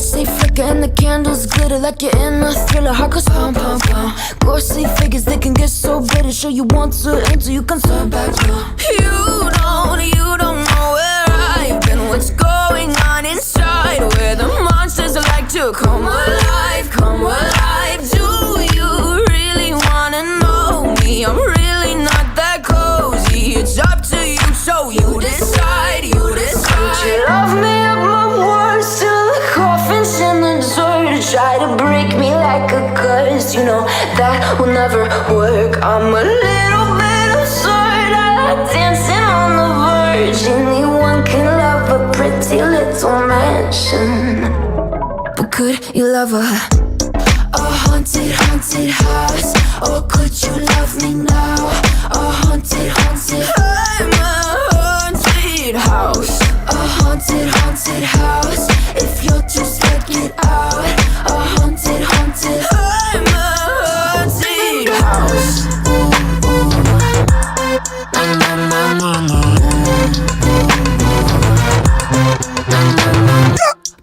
lights they flicker and the candles glitter like you're in a thriller. Heart goes pound, pound, pound. Ghostly figures, they can get so bitter. Sure you want to until you can turn back now. You don't know where I've been. What's going on inside? Where the monsters like to come alive, come alive. Do you really wanna know me? I'm really not that cozy. It's up to you, so you decide, you decide. Would you love me at my worst till the coffin's in the dirt? Try to break me like a curse, you know that will never work. I'm a little bit absurd, I like dancing on the verge. Anyone can love a pretty little mansion, but could you love a haunted, haunted house? Or could you love me now? A haunted, haunted, I'm a haunted house. A haunted, haunted house. If you're too scared, get out. A haunted, haunted, I'm a haunted house.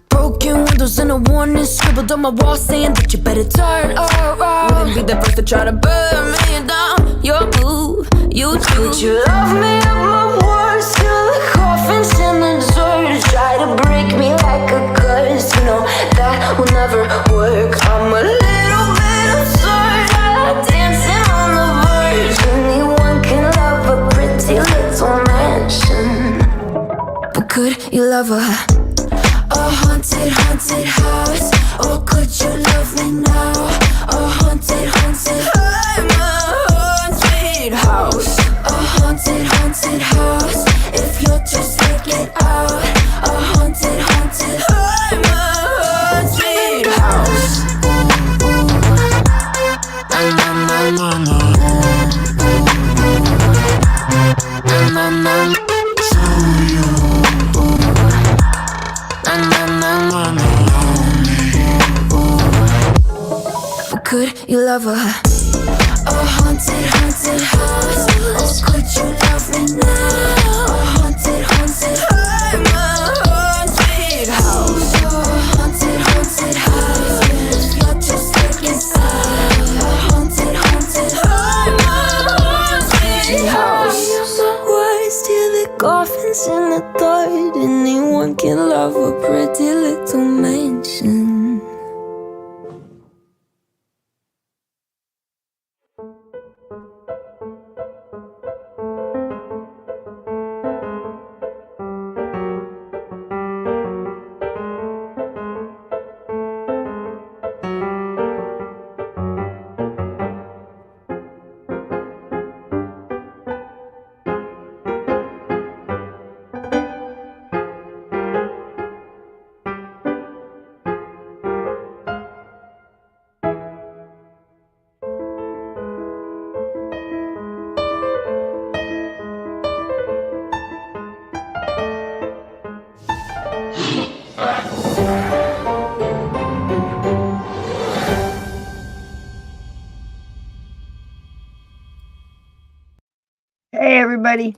Broken windows and a warning scribbled on my wall saying that you better turn around. Wouldn't be the first to try to burn me down. Your move, you too. Would you love me at my worst till the coffin's in the dirt? Try to break me like a curse, you know that will never work. I'm a little bit absurd, I like dancing on the verge. Anyone can love a pretty little mansion, but could you love a haunted, haunted house? Or could you love me now? A haunted, haunted, I'm a haunted house. A haunted, haunted house. If you're too scared, get out. A haunted, haunted, I'm a haunted house. Could you love a haunted, haunted house? Or could you love me now? A haunted, haunted, I'm a haunted house. A haunted, haunted house. If you're too scared, inside. A haunted, haunted, I'm a haunted house. Words till the coffin's in the dirt. Anyone can love a pretty little mansion. Hey, everybody.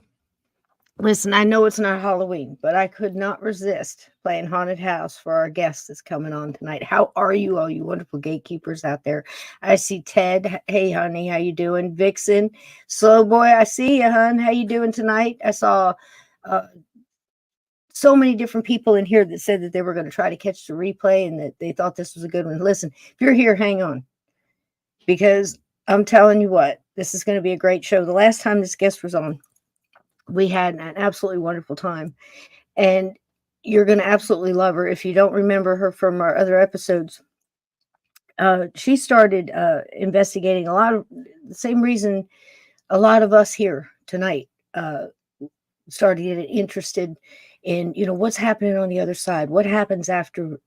Listen, I know it's not Halloween, but I could not resist playing Haunted House for our guest that's coming on tonight. How are you, all you wonderful gatekeepers out there? I see Ted. Hey, honey, how you doing? Vixen, Slow Boy, I see you, hon. How you doing tonight? I saw so many different people in here that said that they were going to try to catch the replay and that they thought this was a good one. Listen, if you're here, hang on, because I'm telling you what, this is going to be a great show. The last time this guest was on, we had an absolutely wonderful time, and you're going to absolutely love her. If you don't remember her from our other episodes, she started investigating a lot of the same reason a lot of us here tonight started getting interested in, what's happening on the other side. What happens after,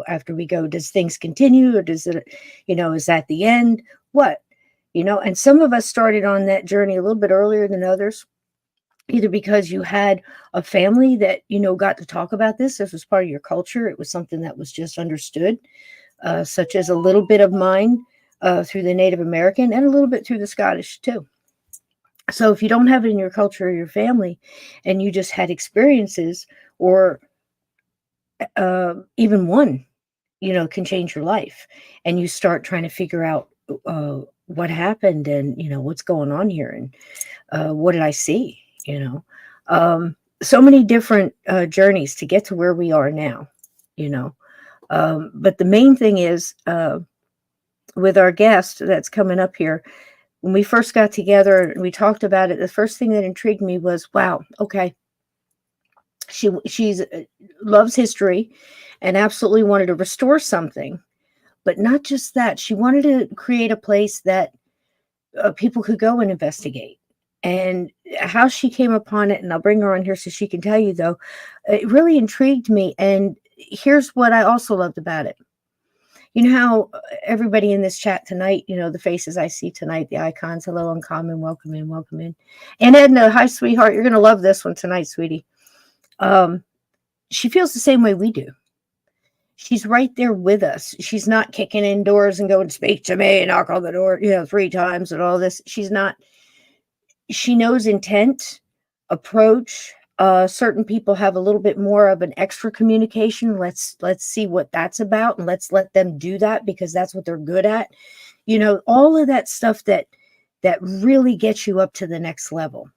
after we go? Does things continue, or does it, is that the end? What? And some of us started on that journey a little bit earlier than others, either because you had a family that, got to talk about this. This was part of your culture. It was something that was just understood, such as a little bit of mine through the Native American and a little bit through the Scottish too. So if you don't have it in your culture or your family, and you just had experiences or even one, can change your life. And you start trying to figure out what happened and, what's going on here and what did I see, so many different journeys to get to where we are now, but the main thing is with our guest that's coming up here, when we first got together and we talked about it, the first thing that intrigued me was, wow, okay, she's loves history and absolutely wanted to restore something, but not just that. She wanted to create a place that people could go and investigate. And how she came upon it, and I'll bring her on here so she can tell you, though, it really intrigued me. And here's what I also loved about it. You know how everybody in this chat tonight, the faces I see tonight, the icons, hello, uncommon, welcome in, welcome in. And Edna, hi, sweetheart. You're going to love this one tonight, sweetie. She feels the same way we do. She's right there with us. She's not kicking in doors and going, speak to me, knock on the door, 3 times and all this. She's not. She knows intent, approach. Certain people have a little bit more of an extra communication. Let's see what that's about, and let's let them do that because that's what they're good at. All of that stuff that really gets you up to the next level.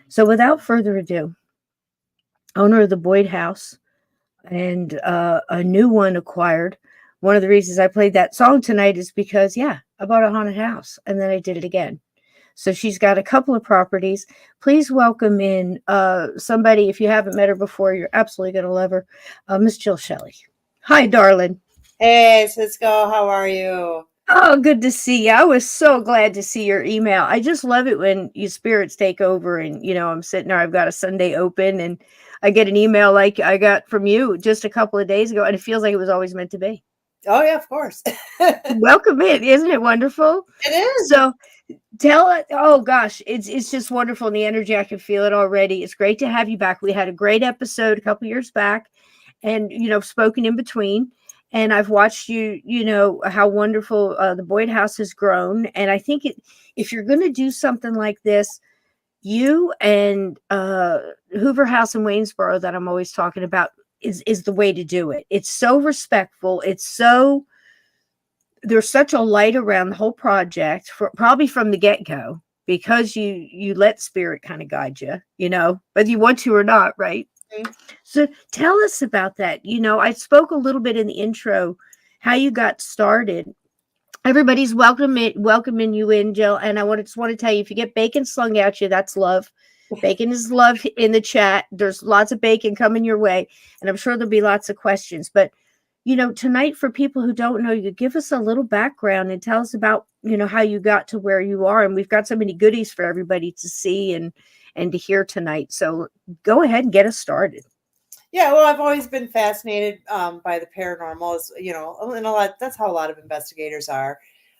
So without further ado, owner of the Boyd House and a new one acquired. One of the reasons I played that song tonight is because, I bought a haunted house and then I did it again. So she's got a couple of properties. Please welcome in somebody, if you haven't met her before, you're absolutely going to love her, Miss Jill Shelly. Hi, darling. Hey, Cisco, how are you? Oh, good to see you. I was so glad to see your email. I just love it when you spirits take over and, I'm sitting there, I've got a Sunday open and I get an email like I got from you just a couple of days ago, and it feels like it was always meant to be. Oh, yeah, of course. Welcome in. Isn't it wonderful? It is. So tell it. Oh, gosh, it's just wonderful. And the energy, I can feel it already. It's great to have you back. We had a great episode a couple years back and, spoken in between. And I've watched you, how wonderful the Boyd House has grown. And I think if you're going to do something like this, you and Hoover House in Waynesboro that I'm always talking about is the way to do it. It's so respectful. There's such a light around the whole project, probably from the get-go, because you let spirit kind of guide you, whether you want to or not, right? Mm-hmm. So tell us about that. I spoke a little bit in the intro, how you got started. Everybody's welcoming you in, Jill. And I just want to tell you, if you get bacon slung at you, that's love. Bacon is love in the chat. There's lots of bacon coming your way. And I'm sure there'll be lots of questions. But, tonight, for people who don't know, you give us a little background and tell us about, how you got to where you are. And we've got so many goodies for everybody to see and to hear tonight. So go ahead and get us started. Yeah, well, I've always been fascinated by the paranormal, and that's how a lot of investigators are.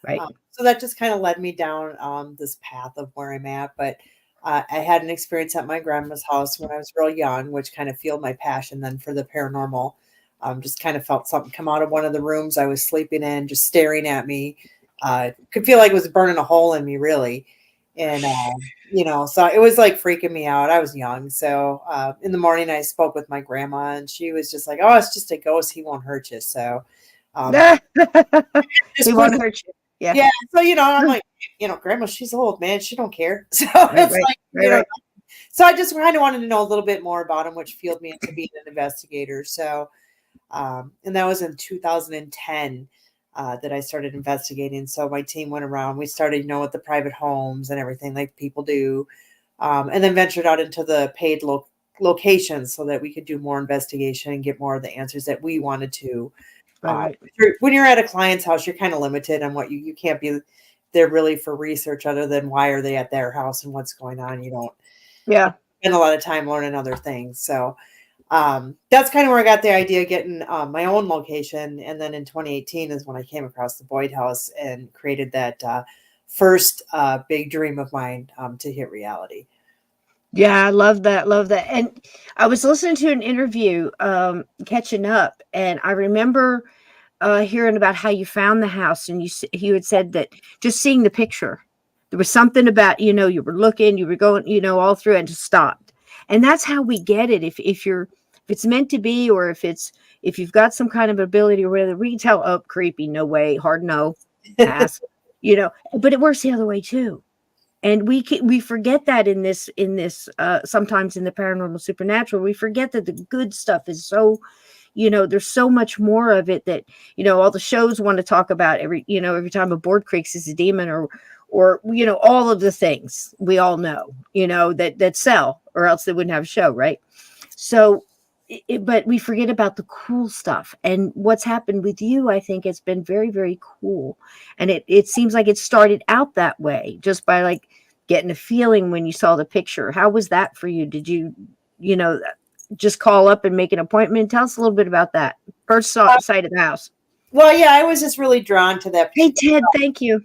Right. So that just kind of led me down this path of where I'm at. But I had an experience at my grandma's house when I was real young, which kind of fueled my passion then for the paranormal. Just kind of felt something come out of one of the rooms I was sleeping in, just staring at me. Could feel like it was burning a hole in me, really. And, so it was like freaking me out. I was young. So in the morning, I spoke with my grandma and she was just like, oh, it's just a ghost. He won't hurt you. So he won't hurt you. Yeah. Yeah. So, I'm like, grandma, she's old, man. She don't care. So it's so I just kind of wanted to know a little bit more about him, which fueled me into being an investigator. So, and that was in 2010. That I started investigating. So my team went around. We started, with the private homes and everything like people do, and then ventured out into the paid locations so that we could do more investigation and get more of the answers that we wanted to. Right. When you're at a client's house, you're kind of limited on what you can't be there really for research other than why are they at their house and what's going on. You don't spend a lot of time learning other things. So that's kind of where I got the idea of getting my own location. And then in 2018 is when I came across the Boyd House and created that first big dream of mine to hit reality. Yeah, I love that. Love that. And I was listening to an interview, catching up, and I remember hearing about how you found the house. And you had said that just seeing the picture, there was something about, you were looking, you were going, all through and just stopped. And that's how we get it. If it's meant to be, or if it's, if you've got some kind of ability or whatever, we can tell, oh, creepy, no way, hard no, pass, but it works the other way too. And we forget that in this sometimes in the paranormal supernatural, we forget that the good stuff is so, there's so much more of it that, all the shows want to talk about every time a board creaks is a demon or all of the things we all know, that sell, or else they wouldn't have a show, right? So, but we forget about the cool stuff. And what's happened with you, I think, it's been very, very cool. And it seems like it started out that way, just by like getting a feeling when you saw the picture. How was that for you? Did you, just call up and make an appointment? Tell us a little bit about that first sight of the house. Well, yeah, I was just really drawn to that. Hey, Ted, thank you.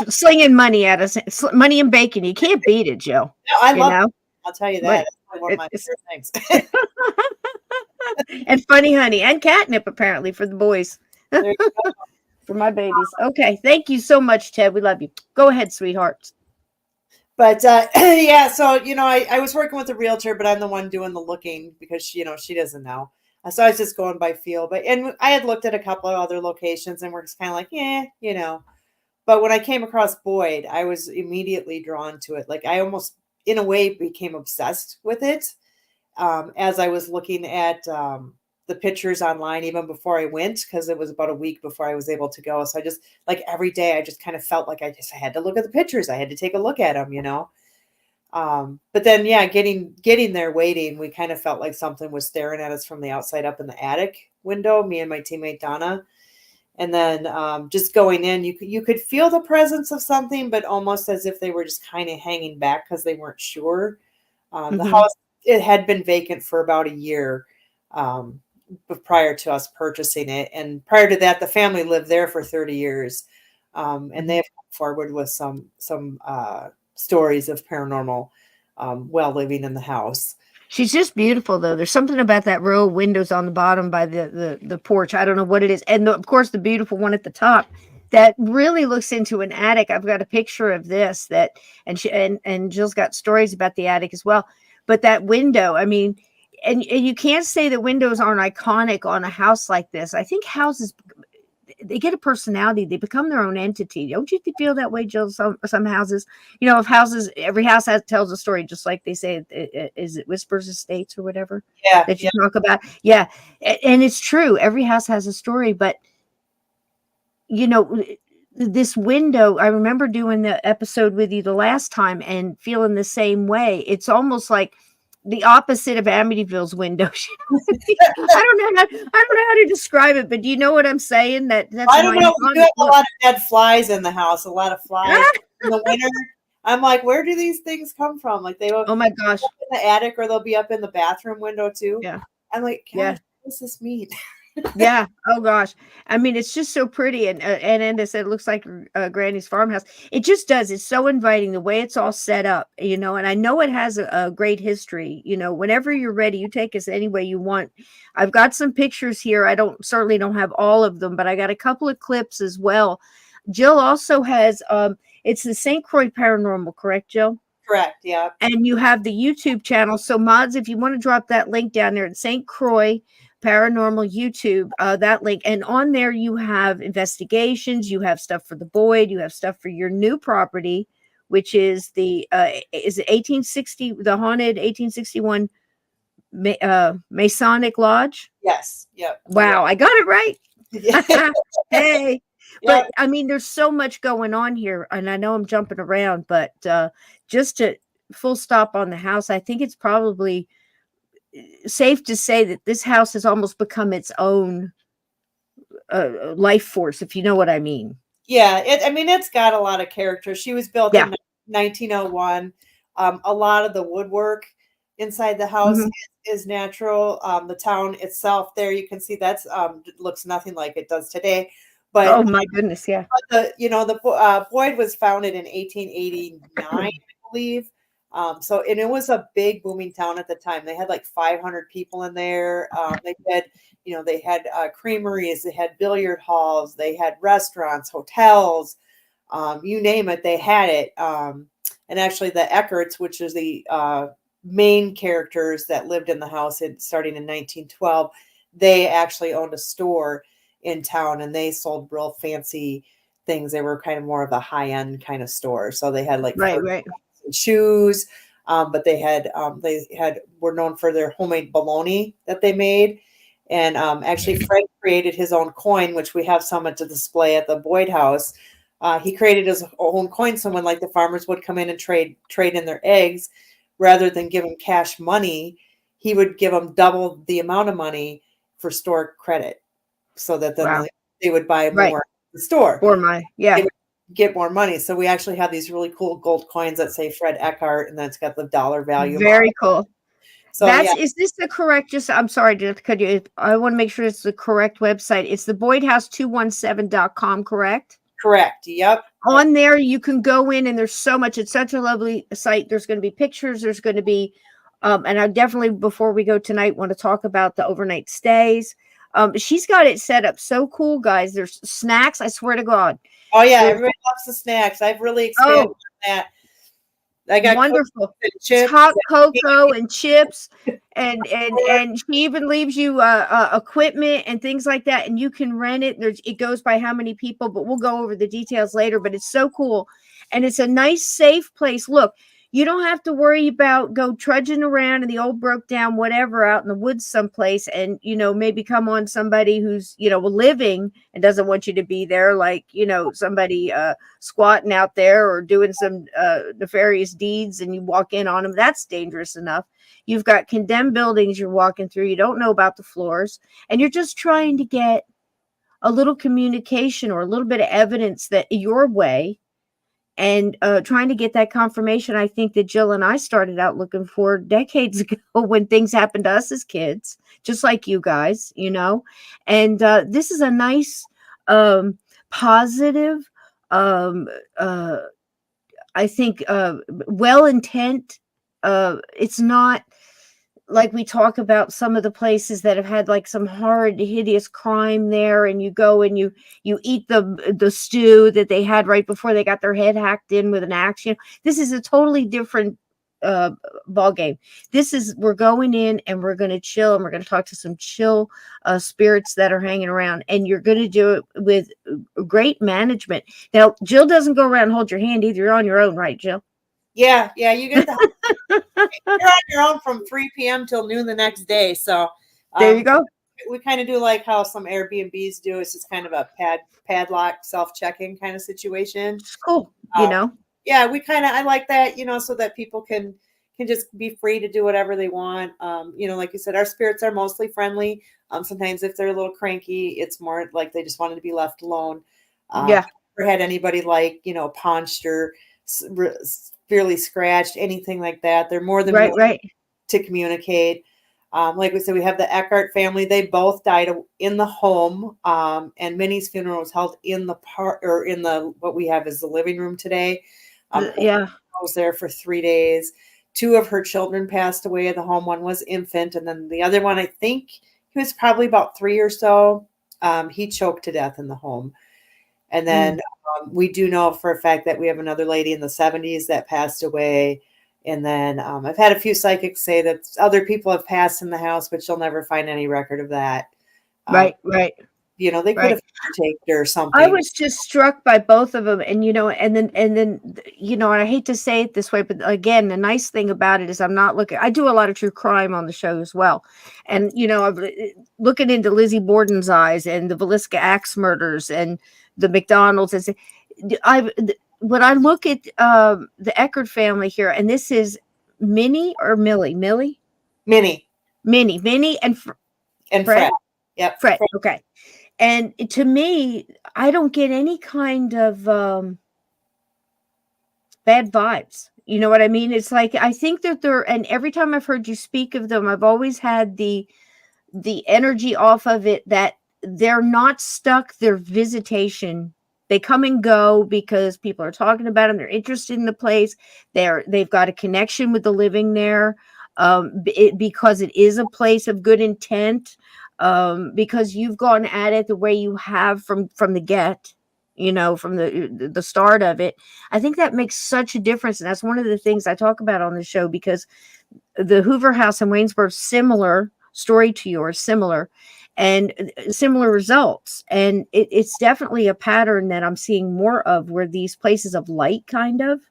Slinging money at us, money and bacon. You can't beat it, Jill. No, I love it. I'll tell you that. That's one of my favorite things. And funny honey and catnip, apparently, for the boys. For my babies. Okay. Thank you so much, Ted. We love you. Go ahead, sweethearts. But yeah, so, I was working with a realtor, but I'm the one doing the looking because, she doesn't know. So I was just going by feel. And I had looked at a couple of other locations and we're just kind of like, But when I came across Boyd, I was immediately drawn to it. Like I almost, in a way, became obsessed with it as I was looking at the pictures online, even before I went, because it was about a week before I was able to go. So I just, like, every day I just kind of felt like I had to look at the pictures. I had to take a look at them, But then, yeah, getting there, waiting, we kind of felt like something was staring at us from the outside up in the attic window, me and my teammate Donna. And then just going in, you could feel the presence of something, but almost as if they were just kind of hanging back because they weren't sure. The house, it had been vacant for about a year prior to us purchasing it. And prior to that, the family lived there for 30 years. And they have come forward with some stories of paranormal while living in the house. She's just beautiful, though. There's something about that row of windows on the bottom by the porch. I don't know what it is. And of course, the beautiful one at the top that really looks into an attic. I've got a picture of this and Jill's got stories about the attic as well. But that window, I mean, and you can't say that windows aren't iconic on a house like this. I think houses, they get a personality. They become their own entity. Don't you feel that way, Jill? Some houses, if houses, every house tells a story, just like they say, is it Whispers Estates or whatever? Yeah, that you talk about. Yeah, and it's true. Every house has a story, but this window. I remember doing the episode with you the last time and feeling the same way. It's almost like the opposite of Amityville's window. I don't know how to describe it, but do you know what I'm saying? That's I don't know. We do have a lot of dead flies in the house. A lot of flies in the winter. I'm like, where do these things come from? Like they will. Oh my gosh! Up in the attic, or they'll be up in the bathroom window too. Yeah. I'm like, what does this mean? Yeah. Oh gosh. I mean, it's just so pretty, and I said it looks like Granny's farmhouse. It just does. It's so inviting the way it's all set up, and I know it has a great history. Whenever you're ready, you take us any way you want. I've got some pictures here. I certainly don't have all of them, but I got a couple of clips as well. Jill also has. It's the St. Croix Paranormal, correct, Jill? Correct. Yeah. And you have the YouTube channel. So mods, if you want to drop that link down there at St. Croix Paranormal YouTube, that link, and on there you have investigations, you have stuff for the Boyd, you have stuff for your new property, which is the 1860, the haunted 1861 Masonic Lodge. Yes. Yep. Wow, I got it right. Hey. Yep. But I mean, there's so much going on here, and I know I'm jumping around, but just to full stop on the house, I think it's probably safe to say that this house has almost become its own life force, if you know what I mean. Yeah, it's got a lot of character. She was built in 1901. A lot of the woodwork inside the house is natural. The town itself, there you can see that's looks nothing like it does today. But oh my goodness, yeah. The Boyd was founded in 1889, I believe. So it was a big booming town at the time. They had like 500 people in there. They had creameries, they had billiard halls, they had restaurants, hotels, you name it, they had it. And actually the Eckerts, which is the main characters that lived in the house starting in 1912, they actually owned a store in town, and they sold real fancy things. They were kind of more of a high-end kind of store. So they had like right. shoes, but they were known for their homemade bologna that they made. And actually, Fred created his own coin, which we have some at the display at the Boyd House. He created his own coin, so when like the farmers would come in and trade in their eggs, rather than give them cash money, he would give them double the amount of money for store credit, so that then they would buy more at the store. Or they would get more money. So we actually have these really cool gold coins that say Fred Eckhart, and that's got the dollar value. Very cool. So is this the correct, I'm sorry to cut you. I want to make sure it's the correct website. It's the BoydHouse217.com, correct? Correct. Yep. On there, you can go in, and there's so much. It's such a lovely site. There's going to be pictures. There's going to be, and I definitely, before we go tonight, want to talk about the overnight stays. She's got it set up so cool, guys. There's snacks. I swear to God. Oh yeah, everybody loves the snacks. I've really expanded on that. I got wonderful chips, hot cocoa and chips, and she even leaves you equipment and things like that, and you can rent it. It goes by how many people, but we'll go over the details later. But it's so cool, and it's a nice, safe place. Look, you don't have to worry about go trudging around in the old broke down whatever out in the woods someplace, and maybe come on somebody who's living and doesn't want you to be there, like somebody squatting out there or doing some nefarious deeds, and you walk in on them. That's dangerous enough. You've got condemned buildings you're walking through. You don't know about the floors, and you're just trying to get a little communication or a little bit of evidence that your way. And trying to get that confirmation, I think that Jill and I started out looking for decades ago when things happened to us as kids, just like you guys, And this is a nice, positive, I think, well intent. It's not like we talk about some of the places that have had like some horrid, hideous crime there, and you go and you eat the stew that they had right before they got their head hacked in with an axe. This is a totally different ball game. We're going in and we're going to chill, and we're going to talk to some chill spirits that are hanging around, and you're going to do it with great management. Now, Jill doesn't go around and hold your hand either. You're on your own, right, Jill? Yeah, you get you're on your own from 3 p.m. till noon the next day. So there you go. We kind of do like how some Airbnbs do. It's just kind of a padlock self-check-in kind of situation. It's cool, Yeah, I like that, so that people can just be free to do whatever they want. Like you said, our spirits are mostly friendly. Sometimes if they're a little cranky, it's more like they just wanted to be left alone. Never had anybody like punched or severely scratched, anything like that. They're more than willing to communicate. Like we said, we have the Eckhart family. They both died in the home, and Minnie's funeral was held in the what we have is the living room today. I was there for 3 days. 2 of her children passed away at the home. One was infant, and then the other one, I think he was probably about 3 or so. He choked to death in the home. And then we do know for a fact that we have another lady in the 70s that passed away. And then I've had a few psychics say that other people have passed in the house, but you'll never find any record of that. Right. They could have taken or something. I was just struck by both of them, and and then and I hate to say it this way, but again, the nice thing about it is I do a lot of true crime on the show as well, and I'm looking into Lizzie Borden's eyes and the Villisca Axe murders and the McDonald's. When I look at the Eckert family here, and this is Minnie or Millie? Minnie and Fred. Yep. Fred. Okay. And to me, I don't get any kind of bad vibes. You know what I mean? It's like, I think that and every time I've heard you speak of them, I've always had the energy off of it that they're not stuck. Their visitation, they come and go because people are talking about them. They're interested in the place. They've got a connection with the living there because it is a place of good intent. Because you've gone at it the way you have from the from the start of it. I think that makes such a difference. And that's one of the things I talk about on the show, because the Hoover House in Waynesboro, similar story to yours, similar. and similar results. And it's definitely a pattern that I'm seeing more of, where these places of light, kind of,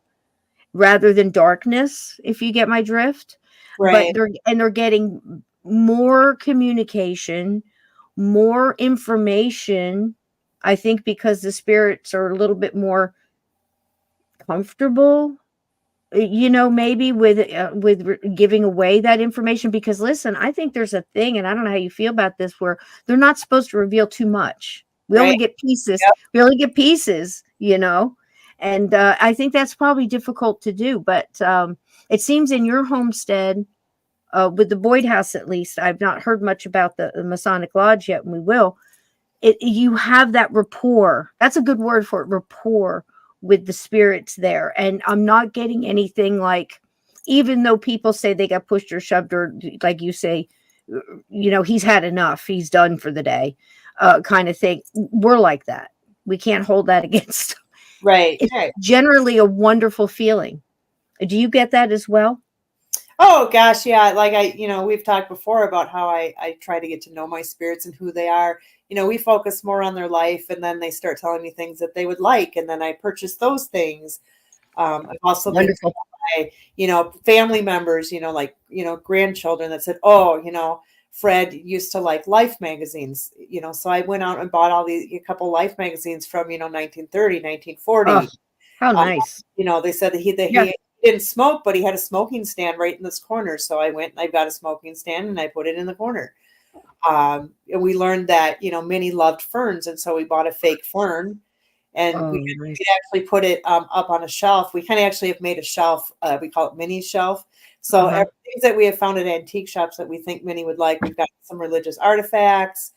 rather than darkness, if you get my drift. But Right. they're getting more communication, more information, I think, because the spirits are a little bit more comfortable, maybe with giving away that information. Because listen, I think there's a thing, and I don't know how you feel about this, where they're not supposed to reveal too much. We only Right. get pieces. Yep. We only get pieces, and I think that's probably difficult to do. But it seems in your homestead, with the Boyd House, at least, I've not heard much about the Masonic Lodge yet, and we will. You have that rapport. That's a good word for it, rapport, with the spirits there. And I'm not getting anything like, even though people say they got pushed or shoved, or like you say, he's had enough, he's done for the day, kind of thing. We're like that. We can't hold that against. Right. It's Right. generally a wonderful feeling. Do you get that as well? Oh gosh, yeah. Like we've talked before about how I try to get to know my spirits and who they are. We focus more on their life, and then they start telling me things that they would like, and then I purchase those things. I've also been Wonderful. by, family members, like, grandchildren that said, oh, Fred used to like Life magazines, so I went out and bought a couple Life magazines from, 1930, 1940. Oh, how nice. They said that he Yeah. didn't smoke, but he had a smoking stand right in this corner. So I went and I got a smoking stand and I put it in the corner. And we learned that, Minnie loved ferns. And so we bought a fake fern, and Oh, we nice. actually put it up on a shelf. We kind of actually have made a shelf. We call it Minnie's shelf. So things that we have found at antique shops that we think Minnie would like. We've got some religious artifacts,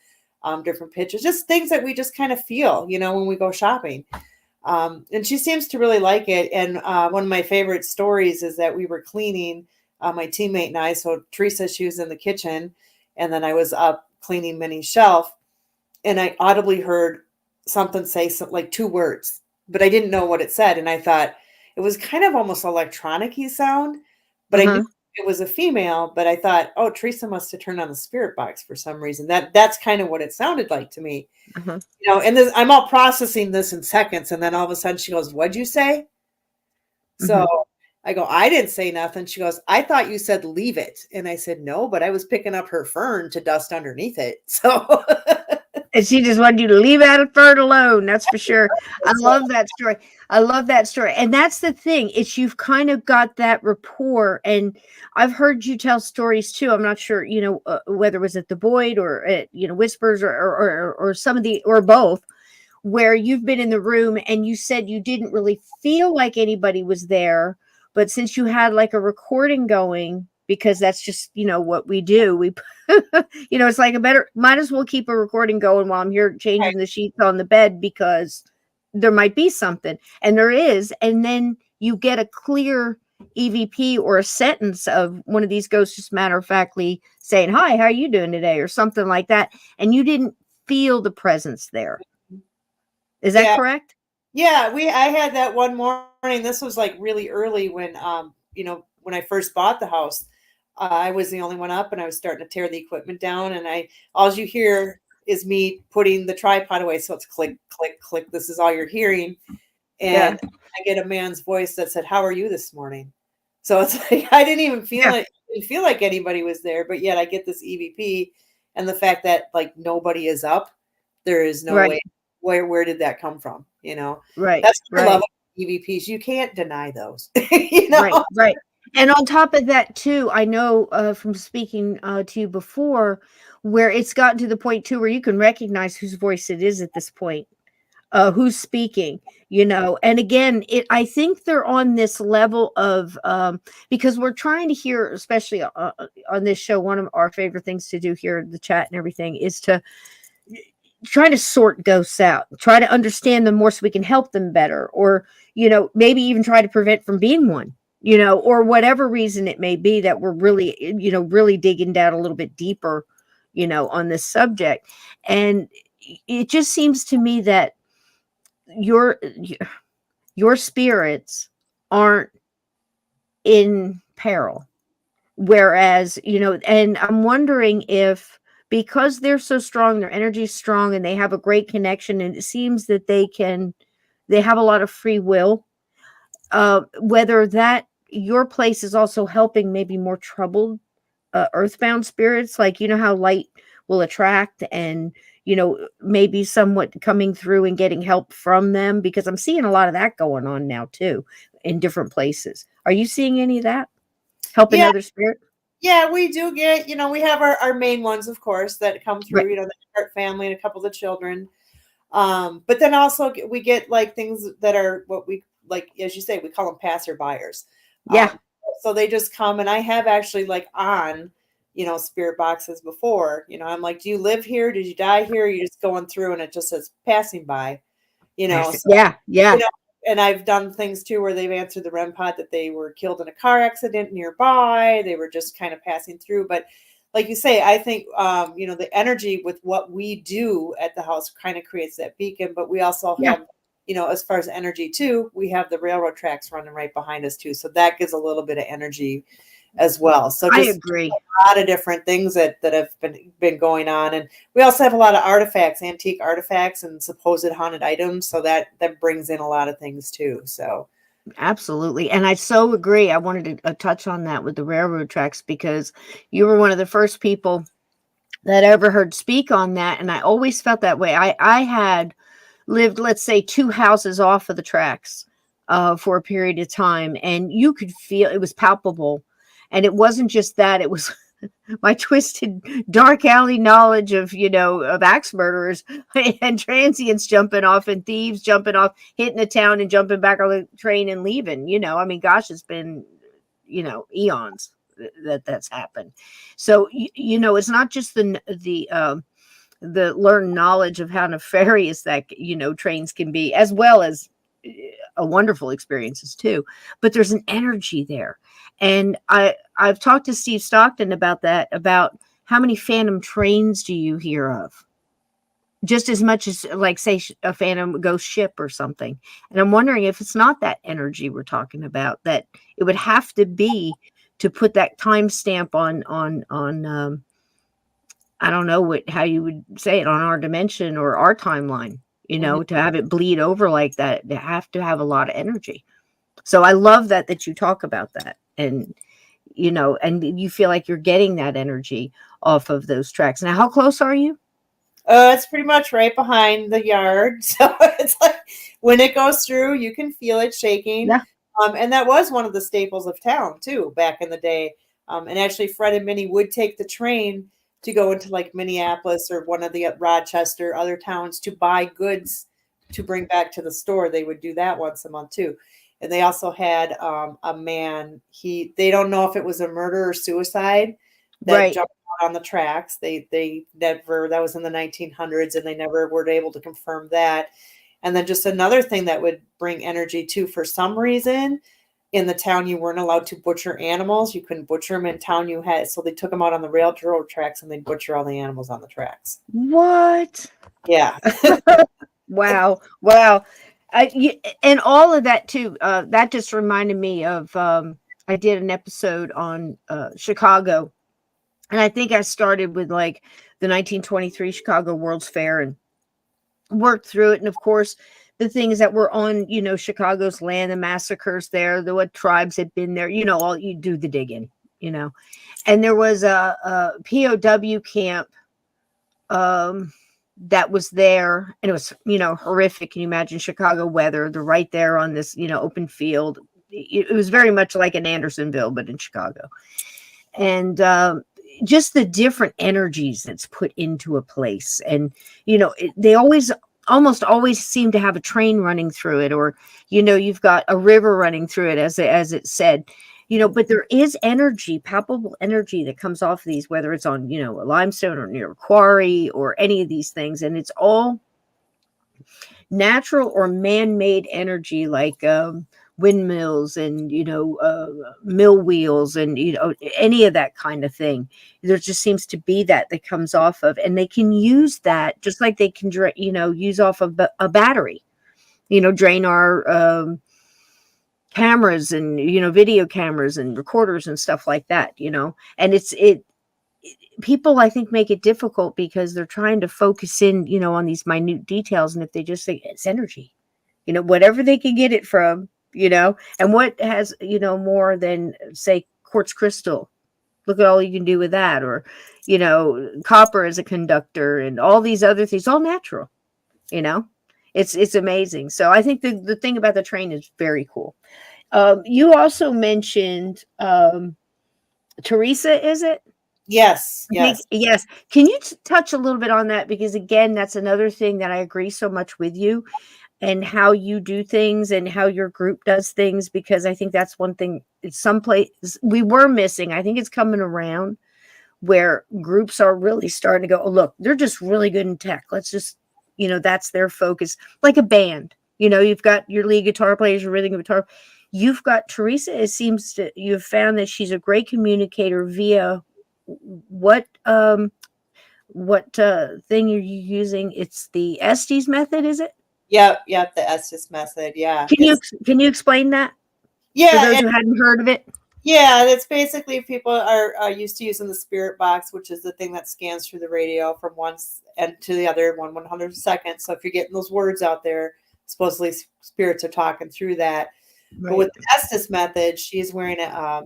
different pictures, just things that we just kind of feel, when we go shopping. And she seems to really like it. And one of my favorite stories is that we were cleaning, my teammate and I. So Teresa, she was in the kitchen, and then I was up cleaning Minnie's shelf, and I audibly heard something say like two words, but I didn't know what it said. And I thought it was kind of almost electronic-y sound, but I knew it was a female. But I thought, oh, Teresa must have turned on the spirit box for some reason. That's kind of what it sounded like to me. And I'm all processing this in seconds, and then all of a sudden she goes, "What'd you say?" So I go, "I didn't say nothing." She goes, "I thought you said leave it." And I said, "No, but I was picking up her fern to dust underneath it." So And she just wanted you to leave that fern alone. That's for sure. I love that story. I love that story. And that's the thing. It's you've kind of got that rapport. And I've heard you tell stories too. I'm not sure, whether it was at the Boyd or at, Whispers or some of the, or both, where you've been in the room and you said you didn't really feel like anybody was there. But since you had like a recording going, because that's just, what we do. We, it's like might as well keep a recording going while I'm here changing the sheets on the bed, because there might be something, and there is. And then you get a clear EVP or a sentence of one of these ghosts just matter of factly saying, "Hi, how are you doing today?" or something like that. And you didn't feel the presence there. Is that correct? Yeah, I had that one morning. This was like really early when when I first bought the house. I was the only one up, and I was starting to tear the equipment down, and all you hear is me putting the tripod away. So it's click, click, click. This is all you're hearing. And I get a man's voice that said, "How are you this morning?" So it's like, I didn't even feel it. I didn't feel like anybody was there, but yet I get this EVP, and the fact that like nobody is up, there is no way. Where did that come from? That's what I love about EVPs. You can't deny those. Right. And on top of that too, I know from speaking to you before, where it's gotten to the point too where you can recognize whose voice it is at this point, who's speaking, and again, I think they're on this level of, because we're trying to hear, especially on this show, one of our favorite things to do here in the chat and everything is to try to sort ghosts out, try to understand them more so we can help them better, or, maybe even try to prevent from being one, or whatever reason it may be that we're really, really digging down a little bit deeper, on this subject. And it just seems to me that your spirits aren't in peril. Whereas, and I'm wondering if, because they're so strong, their energy is strong, and they have a great connection, and it seems that they have a lot of free will. Whether that your place is also helping maybe more troubled earthbound spirits, like you know how light will attract, and maybe somewhat coming through and getting help from them, because I'm seeing a lot of that going on now too in different places. Are you seeing any of that helping Yeah, other spirits? yeah, we do get, we have our main ones, of course, that come Right. through, the Hart family and a couple of the children. But then also we get like things that are what we like, as you say, we call them passerbyers. Yeah. So they just come, and I have actually like on, spirit boxes before. I'm like, do you live here? Did you die here? You're just going through, and it just says passing by. So, Yeah. you Yeah. know, and I've done things too where they've answered the REM pod that they were killed in a car accident nearby. They were just kind of passing through. But like you say, I think, the energy with what we do at the house kind of creates that beacon. But we also Yeah. have, as far as energy too, we have the railroad tracks running right behind us too. So that gives a little bit of energy as well. So I just agree. a lot of different things that have been going on. And we also have a lot of artifacts, antique artifacts and supposed haunted items. So that brings in a lot of things too. So Absolutely. And I so agree. I wanted to touch on that with the railroad tracks, because you were one of the first people that I ever heard speak on that. And I always felt that way. I had lived, let's say, 2 houses off of the tracks for a period of time. And you could feel it was palpable. And it wasn't just that, it was my twisted dark alley knowledge of axe murderers and transients jumping off and thieves jumping off, hitting the town and jumping back on the train and leaving. I mean, gosh, it's been eons that's happened. So it's not just the learned knowledge of how nefarious that trains can be, as well as a wonderful experiences too, but there's an energy there. And I've talked to Steve Stockton about that, about how many phantom trains do you hear of, just as much as, like, say, a phantom ghost ship or something. And I'm wondering if it's not that energy we're talking about, that it would have to be to put that timestamp on I don't know how you would say it, on our dimension or our timeline, to have it bleed over like that. They have to have a lot of energy. So I love that you talk about that, and and you feel like you're getting that energy off of those tracks. Now, how close are you? it's pretty much right behind the yard. So it's like when it goes through, you can feel it shaking. Yeah. And that was one of the staples of town too, back in the day. And actually Fred and Minnie would take the train to go into like Minneapolis or one of the Rochester, other towns, to buy goods to bring back to the store. They would do that once a month too. And they also had a man, they don't know if it was a murder or suicide, that Right. jumped out on the tracks. They never, that was in the 1900s, and they never were able to confirm that. And then just another thing that would bring energy too, for some reason, in the town, you weren't allowed to butcher animals. You couldn't butcher them in town. So they took them out on the railroad tracks, and they'd butcher all the animals on the tracks. What? Yeah. Wow. And all of that too. That just reminded me of, I did an episode on Chicago, and I think I started with like the 1923 Chicago World's Fair and worked through it. And of course, the things that were on, Chicago's land, the massacres there, what tribes had been there, all you do the digging, and there was a POW camp that was there, and it was, horrific. Can you imagine Chicago weather? They're right there on this, open field. It was very much like an Andersonville, but in Chicago. And just the different energies that's put into a place. And, they almost always seem to have a train running through it, or, you've got a river running through it, as it said. But there is energy, palpable energy that comes off of these, whether it's on, a limestone or near a quarry or any of these things. And it's all natural or man-made energy, like windmills and, mill wheels and, any of that kind of thing. There just seems to be that comes off of, and they can use that just like they can, use off of a battery, drain our, cameras and video cameras and recorders and stuff like that, and people, I think, make it difficult because they're trying to focus in, on these minute details. And if they just say it's energy, whatever they can get it from, and what has, more than, say, quartz crystal, look at all you can do with that, or, copper as a conductor and all these other things, all natural, it's amazing. So I think the thing about the train is very cool. You also mentioned, Teresa, is it? Yes, I think, yes. yes. Can you touch a little bit on that? Because again, that's another thing that I agree so much with you, and how you do things and how your group does things, because I think that's one thing some place we were missing. I think it's coming around where groups are really starting to go, oh, look, they're just really good in tech. Let's just, that's their focus. Like a band, you've got your lead guitar players, your rhythm guitar. You've got Teresa. It seems to you've found that she's a great communicator via what thing are you using? It's the Estes method, is it? Yep, the Estes method. Yeah. Can you explain that for Yeah, those who hadn't heard of it? yeah, that's basically people are used to using the spirit box, which is the thing that scans through the radio from one end to the other, 1/100 So if you're getting those words out there, supposedly spirits are talking through that. Right. But with the Estes method, she's wearing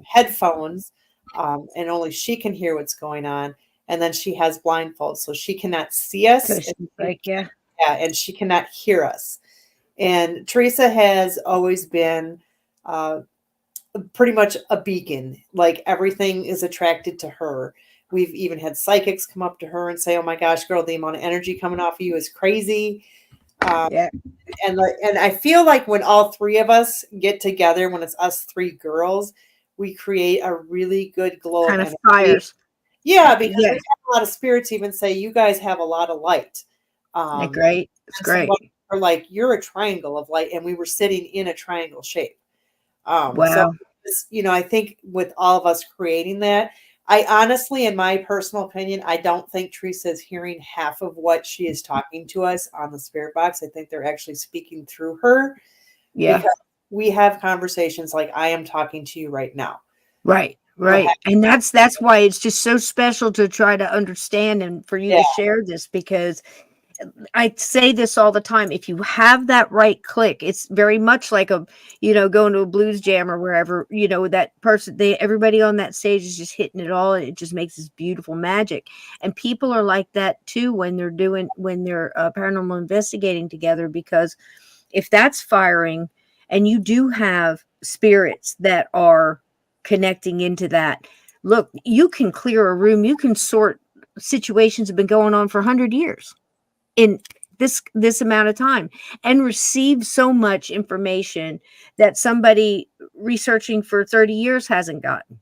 headphones, and only she can hear what's going on. And then she has blindfolds, so she cannot see us. Yeah, and she cannot hear us. And Teresa has always been pretty much a beacon. Like everything is attracted to her. We've even had psychics come up to her and say, "Oh my gosh, girl, the amount of energy coming off of you is crazy." Yeah. And I feel like when all three of us get together, when it's us three girls, we create a really good glow Kind of of energy. fires. Yeah, because we've had a lot of spirits even say, "You guys have a lot of light." Great. It's great. Or like, "You're a triangle of light," and we were sitting in a triangle shape. So Wow. I think with all of us creating that, I honestly, in my personal opinion, I don't think Teresa is hearing half of what she is talking to us on the spirit box. I think they're actually speaking through her. Yeah. Because we have conversations like I am talking to you right now. Right. And that's why it's just so special to try to understand and for you to share this, because I say this all the time. If you have that right click, it's very much like going to a blues jam or wherever, that person, everybody on that stage is just hitting it all. And it just makes this beautiful magic. And people are like that too, when they're paranormal investigating together, because if that's firing and you do have spirits that are connecting into that, look, you can clear a room, you can sort situations that have been going on for 100 years in this amount of time, and receive so much information that somebody researching for 30 years hasn't gotten.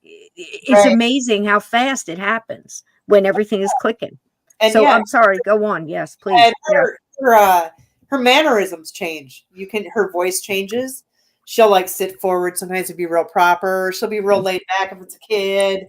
It's amazing how fast it happens when everything is clicking. And so I'm sorry, go on. Yes, please. And her mannerisms change. Her voice changes. She'll like sit forward sometimes and be real proper. She'll be real laid back if it's a kid.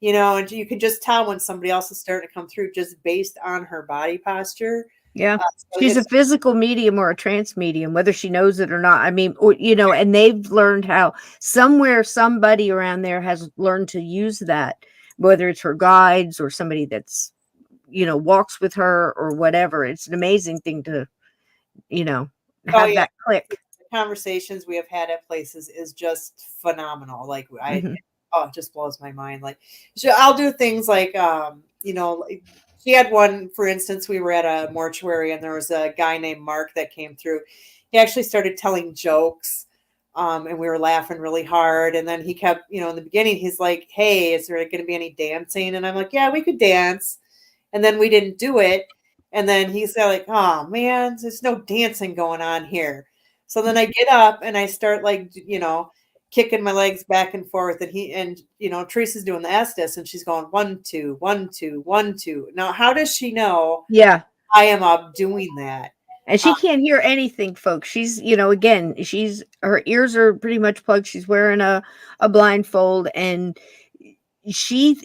And you can just tell when somebody else is starting to come through just based on her body posture. Yeah. She's a physical medium or a trance medium, whether she knows it or not. I mean, and they've learned how somebody around there has learned to use that, whether it's her guides or somebody that's, walks with her or whatever. It's an amazing thing to, have that click. The conversations we have had at places is just phenomenal. Like it just blows my mind. Like, I'll do things like, she had one, for instance, we were at a mortuary and there was a guy named Mark that came through. He actually started telling jokes, and we were laughing really hard. And then he kept, in the beginning, he's like, "Hey, is there going to be any dancing?" And I'm like, "Yeah, we could dance." And then we didn't do it. And then he's like, "Oh man, there's no dancing going on here." So then I get up and I start kicking my legs back and forth, and Teresa's doing the Estes and she's going 1 2 1 2 1 2. Now, how does she know? Yeah, I am up doing that, and she can't hear anything, folks. She's again, her ears are pretty much plugged. She's wearing a blindfold, and she's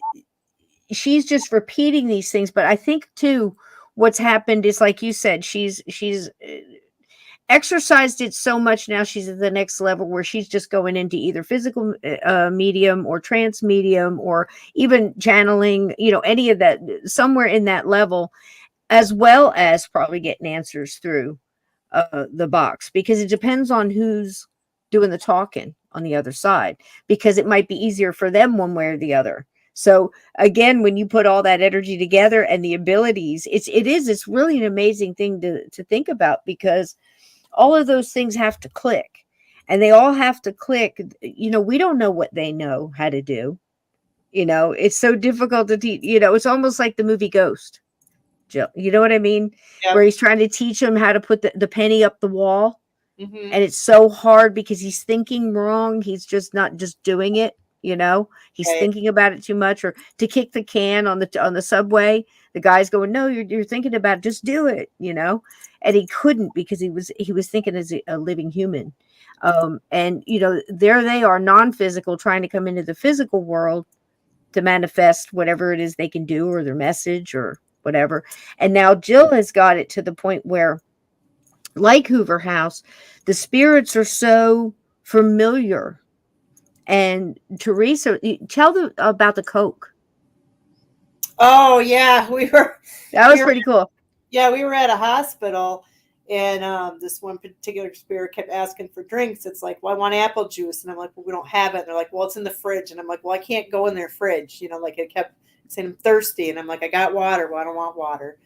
just repeating these things. But I think too, what's happened is, like you said, she's exercised it so much. Now she's at the next level where she's just going into either physical medium or trance medium or even channeling, any of that, somewhere in that level, as well as probably getting answers through the box, because it depends on who's doing the talking on the other side, because it might be easier for them one way or the other. So again, when you put all that energy together and the abilities, it's really an amazing thing to think about, because all of those things have to click, and they all have to click. We don't know what they know how to do. It's so difficult to teach. It's almost like the movie Ghost. Jill, you know what I mean? Yep. Where he's trying to teach him how to put the penny up the wall. Mm-hmm. And it's so hard because he's thinking wrong. He's just not just doing it. He's Right. thinking about it too much. Or to kick the can on the subway, the guy's going, no, you're thinking about it, just do it. And he couldn't, because he was thinking as a living human. And there they are, non-physical, trying to come into the physical world to manifest whatever it is they can do, or their message, or whatever. And now Jill has got it to the point where, like Hoover House, the spirits are so familiar. And Teresa, tell them about the Coke. Oh yeah, that was pretty cool. Yeah, we were at a hospital, and this one particular spirit kept asking for drinks. It's like, well, I want apple juice, and I'm like, well, we don't have it. And they're like, well, it's in the fridge, and I'm like, well, I can't go in their fridge. Like, it kept saying I'm thirsty, and I'm like, I got water. Well, I don't want water.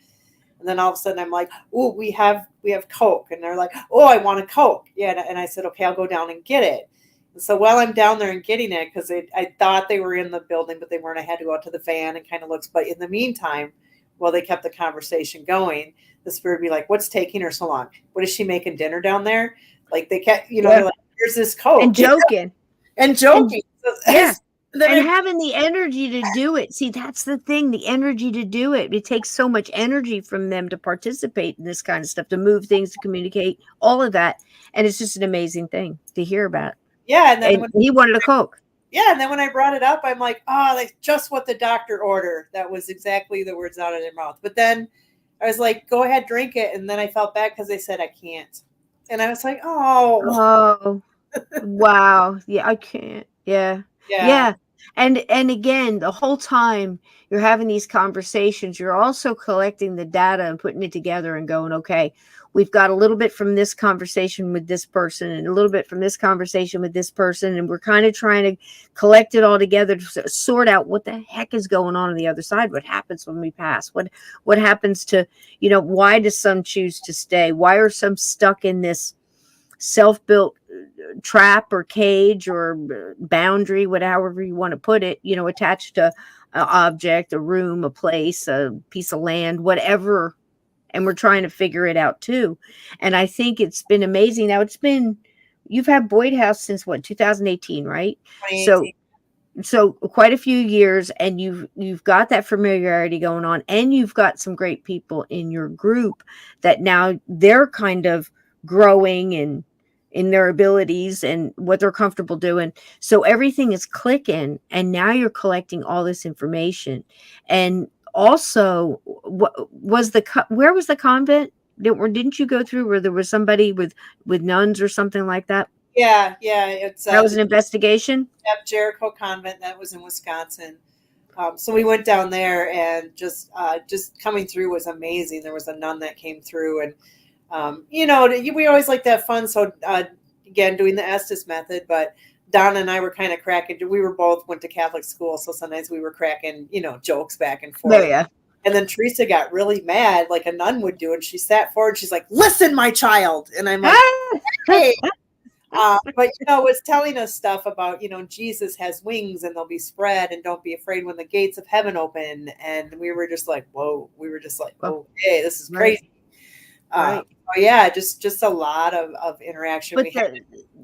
And then all of a sudden I'm like, oh, we have Coke. And they're like, oh, I want a Coke. Yeah. And I said, okay, I'll go down and get it. And so while I'm down there and getting it, because I thought they were in the building, but they weren't, I had to go out to the van and kind of look. But in the meantime, while they kept the conversation going, the spirit would be like, what's taking her so long? What is she making dinner down there? Like, they kept, they're like, here's this Coke. And joking. And joking. Yeah. And having the energy to do it. See, that's the thing, the energy to do it. It takes so much energy from them to participate in this kind of stuff, to move things, to communicate, all of that. And it's just an amazing thing to hear about. Yeah. And then he wanted a Coke. Yeah. And then when I brought it up, I'm like, oh, that's just what the doctor ordered. That was exactly the words out of their mouth. But then I was like, go ahead, drink it. And then I felt bad because they said I can't. And I was like, oh. Wow. Yeah, I can't. Yeah. And again, the whole time you're having these conversations, you're also collecting the data and putting it together and going, okay, we've got a little bit from this conversation with this person and a little bit from this conversation with this person. And we're kind of trying to collect it all together to sort out what the heck is going on the other side. What happens when we pass? What happens to, why does some choose to stay? Why are some stuck in this self-built trap or cage or boundary, however you want to put it, attached to an object, a room, a place, a piece of land, whatever. And we're trying to figure it out too. And I think it's been amazing. Now you've had Boyd House since what, 2018, right? 2018. So quite a few years, and you've got that familiarity going on, and you've got some great people in your group that now they're kind of growing and in their abilities and what they're comfortable doing. So everything is clicking, and now you're collecting all this information. And also, where was the convent? Didn't you go through where there was somebody with nuns or something like that? Yeah. That was an investigation. Yep, Jericho Convent. That was in Wisconsin. So we went down there, and just coming through was amazing. There was a nun that came through, and we always like to have fun. So again, doing the Estes method, but Donna and I were kind of cracking. We were both went to Catholic school, so sometimes we were cracking, jokes back and forth. Oh, yeah. And then Teresa got really mad, like a nun would do, and she sat forward. She's like, "Listen, my child," and I'm like, "Hey." But was telling us stuff about, Jesus has wings and they'll be spread, and don't be afraid when the gates of heaven open. And we were just like, whoa. We were just like, oh, hey, this is crazy. Right. Yeah, just a lot of interaction. But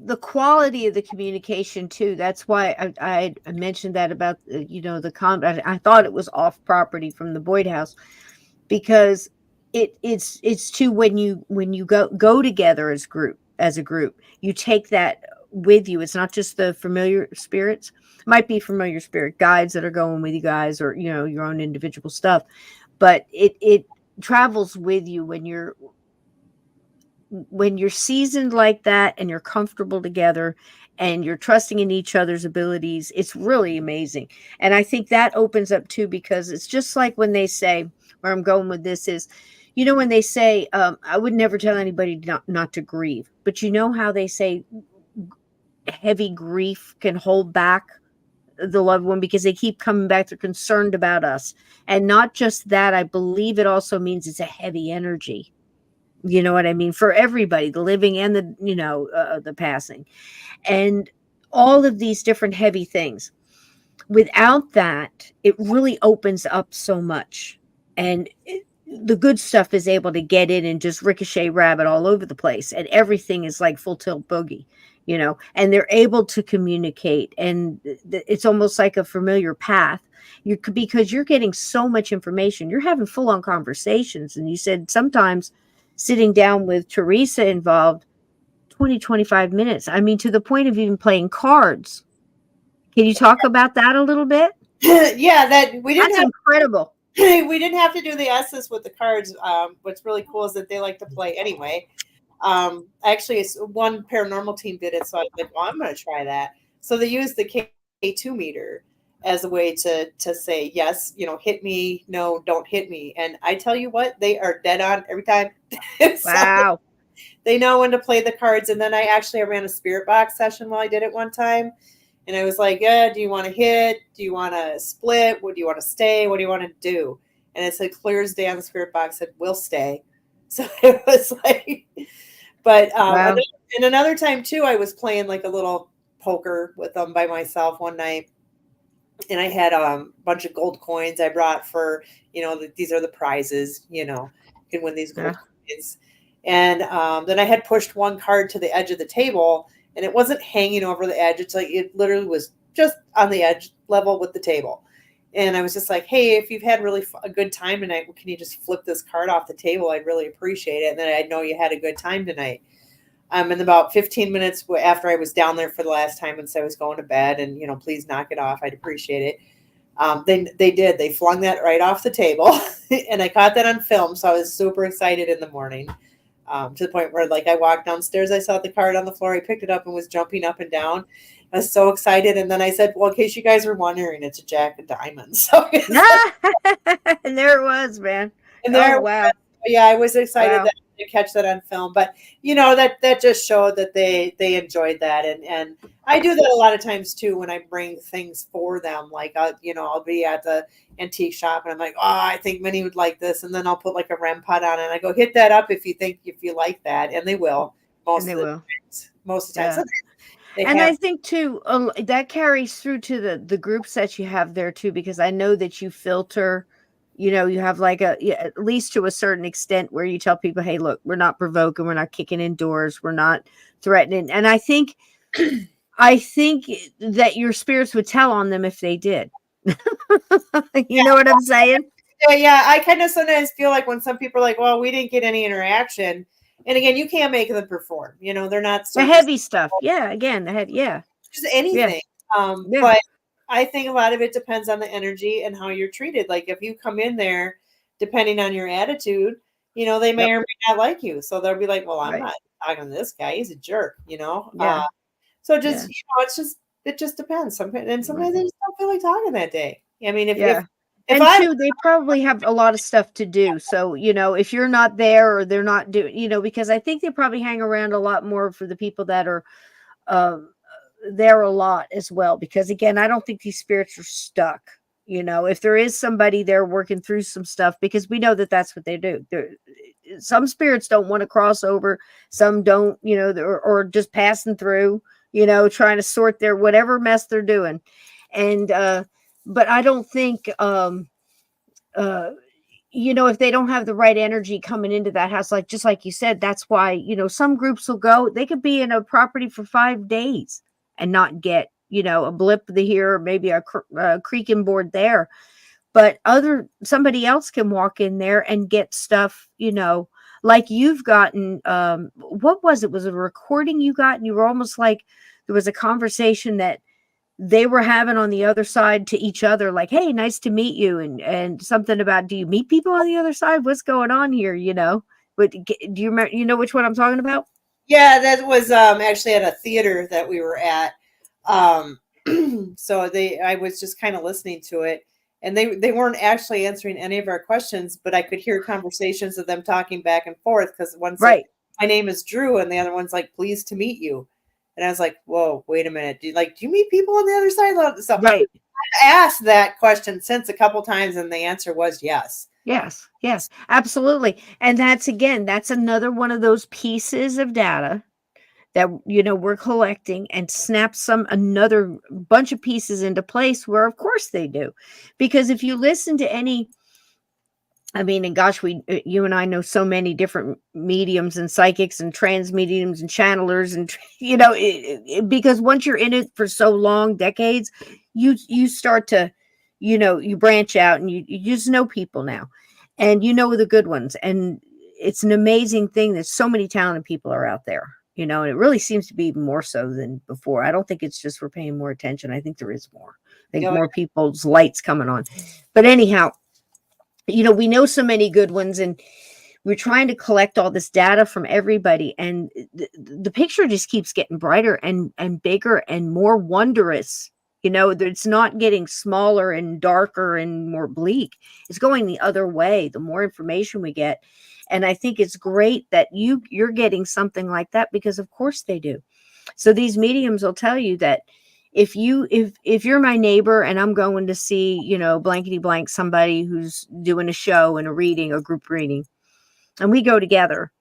the quality of the communication too. That's why I mentioned that about the convent. I thought it was off property from the Boyd House, because it's too, when you go together as a group, you take that with you. It's not just the familiar spirits. It might be familiar spirit guides that are going with you guys, or your own individual stuff, but it travels with you when you're when you're seasoned like that and you're comfortable together and you're trusting in each other's abilities, it's really amazing. And I think that opens up too, because it's just like when they say, where I'm going with this is, when they say, I would never tell anybody not to grieve, but you know how they say heavy grief can hold back the loved one because they keep coming back. They're concerned about us. And not just that, I believe it also means it's a heavy energy. You know what I mean? For everybody, the living and the passing, and all of these different heavy things. Without that, it really opens up so much. And the good stuff is able to get in and just ricochet rabbit all over the place. And everything is like full tilt boogie, and they're able to communicate. And it's almost like a familiar path. Because you're getting so much information. You're having full on conversations. And you said sometimes sitting down with Teresa involved 20-25 minutes. I mean, to the point of even playing cards. Can you talk about that a little bit? Yeah, that we didn't That's incredible. We didn't have to do the S's with the cards. What's really cool is that they like to play anyway. Actually, it's one paranormal team did it, so I was like, well, I'm going to try that. So they used the K2 meter as a way to say, yes, hit me, no, don't hit me. And I tell you what, they are dead on every time. Wow. They know when to play the cards. And then I ran a spirit box session while I did it one time. And I was like, yeah, do you want to hit? Do you want to split? What do you want to stay? What do you want to do? And it said clear as day on the spirit box, said, we'll stay. So it was like, but Wow. and another time too, I was playing like a little poker with them by myself one night. And I had a bunch of gold coins I brought for, these are the prizes, you can win these gold coins. And then I had pushed one card to the edge of the table, and it wasn't hanging over the edge. It's like it literally was just on the edge level with the table. And I was just like, hey, if you've had really a good time tonight, can you just flip this card off the table? I'd really appreciate it. And then I'd know you had a good time tonight. And about 15 minutes after I was down there for the last time and said I was going to bed and, please knock it off. I'd appreciate it. They did. They flung that right off the table. And I caught that on film. So I was super excited in the morning. To the point where, like, I walked downstairs, I saw the card on the floor, I picked it up and was jumping up and down. I was so excited. And then I said, well, in case you guys were wondering, it's a jack of diamonds. So and there it was, man. And there, wow. Yeah, I was excited to catch that on film. But, that just showed that they enjoyed that. And I do that a lot of times, too, when I bring things for them. Like, I'll be at the antique shop and I'm like, oh, I think Minnie would like this. And then I'll put like a REM pot on it. And I go, hit that up if you like that. And they will. Most of the time. Yeah. So and I think too, that carries through to the groups that you have there too, because I know that you filter, you have like at least to a certain extent where you tell people, hey, look, we're not provoking, we're not kicking in doors, we're not threatening. And I think that your spirits would tell on them if they did. You know what I'm saying? Yeah. I kind of sometimes feel like when some people are like, well, we didn't get any interaction. And again, you can't make them perform. They're not the heavy stuff. Yeah. Again, just anything. Yeah. But I think a lot of it depends on the energy and how you're treated. Like if you come in there, depending on your attitude, they may or may not like you. So they'll be like, well, I'm not talking to this guy. He's a jerk, Yeah. So just, it just depends. Sometimes they just don't feel like talking that day. I mean, two, they probably have a lot of stuff to do. So, if you're not there or they're not doing, because I think they probably hang around a lot more for the people that are there a lot as well. Because again, I don't think these spirits are stuck. If there is somebody there working through some stuff, because we know that that's what they do. Some spirits don't want to cross over. Some don't, or just passing through, trying to sort their whatever mess they're doing. And, but I don't think, if they don't have the right energy coming into that house, just like you said, that's why, some groups will go, they could be in a property for 5 days and not get, a blip here, or maybe a creaking board there. But somebody else can walk in there and get stuff, like you've gotten, what was it? Was it a recording you got? And you were almost like there was a conversation that they were having on the other side to each other, like, hey, nice to meet you. And something about, do you meet people on the other side? What's going on here? But do you remember? You know which one I'm talking about? Yeah, that was actually at a theater that we were at. Um, so I was just kind of listening to it, and they weren't actually answering any of our questions, but I could hear conversations of them talking back and forth because one said, Right. "My name is Drew," and the other one's like, "Pleased to meet you." And I was like, "Whoa, wait a minute! Do you meet people on the other side?" So Right. I asked that question since a couple times, and the answer was yes. Yes. Yes. Absolutely. And that's another one of those pieces of data that we're collecting and snap another bunch of pieces into place where of course they do. Because if you listen to any, I mean, and gosh, you and I know so many different mediums and psychics and trans mediums and channelers, and because once you're in it for so long, decades, you start to, you branch out and you just know people now, and the good ones, and it's an amazing thing that so many talented people are out there, and it really seems to be even more so than before. I don't think it's just we're paying more attention. I think there is more. I think Oh, more people's lights coming on, but anyhow. We know so many good ones, and we're trying to collect all this data from everybody, and the picture just keeps getting brighter and bigger and more wondrous. It's not getting smaller and darker and more bleak. It's going the other way the more information we get. And I think it's great that you're getting something like that, because of course they do. So these mediums will tell you that if you're my neighbor and I'm going to see, blankety blank, somebody who's doing a show and a reading, a group reading, and we go together,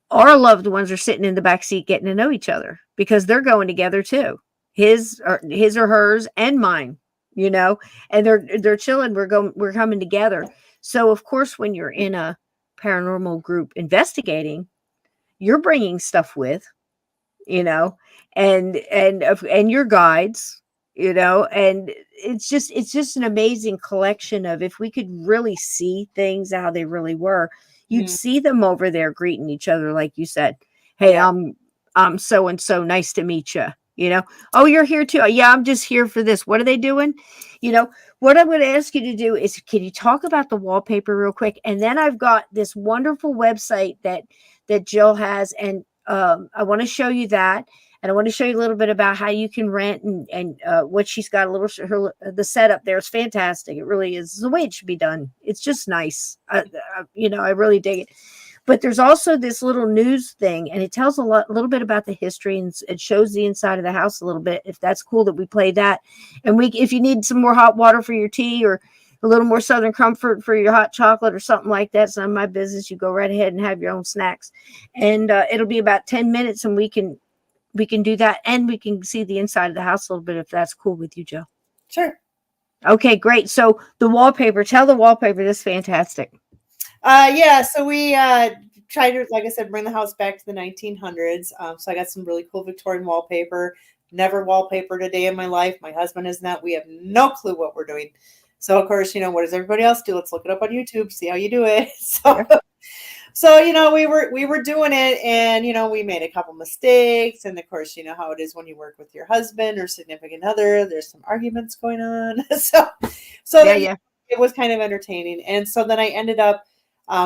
our loved ones are sitting in the back seat getting to know each other because they're going together too. His or hers and mine, and they're chilling. We're coming together. So of course, when you're in a paranormal group investigating, you're bringing stuff with, and your guides, and it's just an amazing collection of, if we could really see things how they really were, you'd mhm. see them over there greeting each other like you said. Hey, Yeah. I'm so and so, nice to meet you. Oh, you're here too. Yeah, I'm just here for this. What are they doing? What I'm going to ask you to do is, can you talk about the wallpaper real quick? And then I've got this wonderful website that Jill has, and I want to show you that, and I want to show you a little bit about how you can rent, and what she's got. The setup there is fantastic. It really is the way it should be done. It's just nice. I really dig it. But there's also this little news thing, and it tells a little bit about the history, and it shows the inside of the house a little bit. If that's cool that we play that, and if you need some more hot water for your tea, or a little more Southern Comfort for your hot chocolate or something like that, it's none of my business. You go right ahead and have your own snacks, and it'll be about 10 minutes, and we can do that, and we can see the inside of the house a little bit, if that's cool with you, Joe. Sure. Okay, great. So the wallpaper, tell the wallpaper this is fantastic. Yeah, so we tried to, like I said, bring the house back to the 1900s. So I got some really cool Victorian wallpaper. Never wallpapered a day in my life. My husband is not. We have no clue what we're doing. So of course, what does everybody else do? Let's look it up on YouTube, see how you do it. So we were doing it, and we made a couple mistakes, and of course, how it is when you work with your husband or significant other. There's some arguments going on. So Yeah. it was kind of entertaining, and so then I ended up.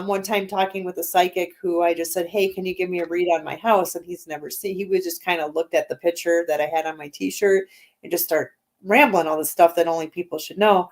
One time talking with a psychic who I just said, "Hey, can you give me a read on my house?" And he's never seen. He was just kind of looked at the picture that I had on my T-shirt and just start rambling all this stuff that only people should know.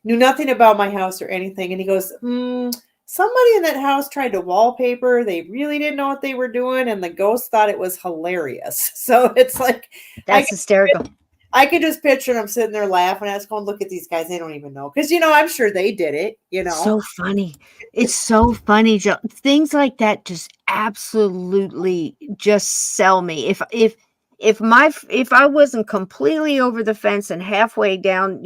Knew nothing about my house or anything, and he goes, "Somebody in that house tried to wallpaper. They really didn't know what they were doing, and the ghost thought it was hilarious." So it's like That's hysterical. I could just picture them sitting there laughing. I was going, "Look at these guys. They don't even know." Because, I'm sure they did it, So funny. It's so funny, Joe. Things like that just absolutely just sell me. If I wasn't completely over the fence and halfway down,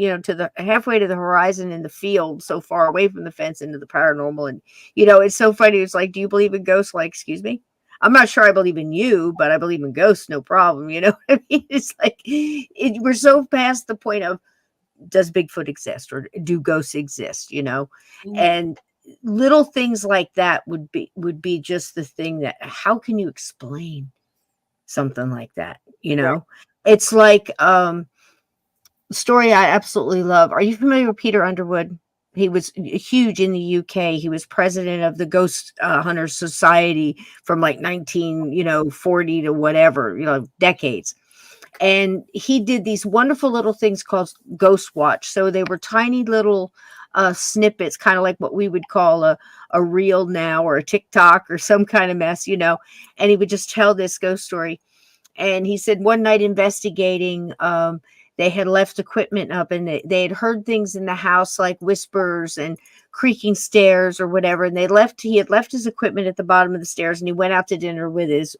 halfway to the horizon in the field, so far away from the fence into the paranormal, and it's so funny. It's like, do you believe in ghosts? Like, excuse me? I'm not sure I believe in you, but I believe in ghosts, no problem. You know what I mean? It's like we're so past the point of, does Bigfoot exist or do ghosts exist? And little things like that would be just the thing that, how can you explain something like that? Right. It's like story I absolutely love. Are you familiar with Peter Underwood? he was huge in the UK. He was president of the Ghost Hunters Society from like 1940 to whatever, decades. And he did these wonderful little things called Ghost Watch. So they were tiny little snippets, kind of like what we would call a reel now, or a TikTok, or some kind of mess, and he would just tell this ghost story. And he said one night investigating, they had left equipment up, and they had heard things in the house like whispers and creaking stairs or whatever. And he had left his equipment at the bottom of the stairs, and he went out to dinner with his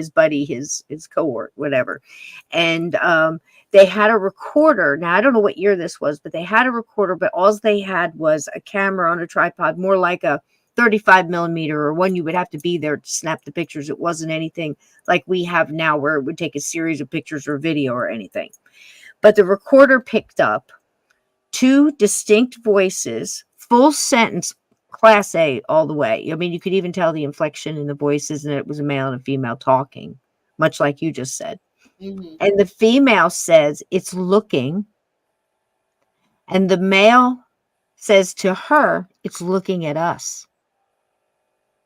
buddy, his cohort, whatever. And they had a recorder. Now, I don't know what year this was, but they had a recorder, but all they had was a camera on a tripod, more like a 35 millimeter, or one you would have to be there to snap the pictures. It wasn't anything like we have now where it would take a series of pictures or video or anything. But the recorder picked up 2 distinct voices, full sentence, class A all the way. I mean, you could even tell the inflection in the voices, and it was a male and a female talking, much like you just said. Mm-hmm. And the female says, "It's looking." And the male says to her, "It's looking at us."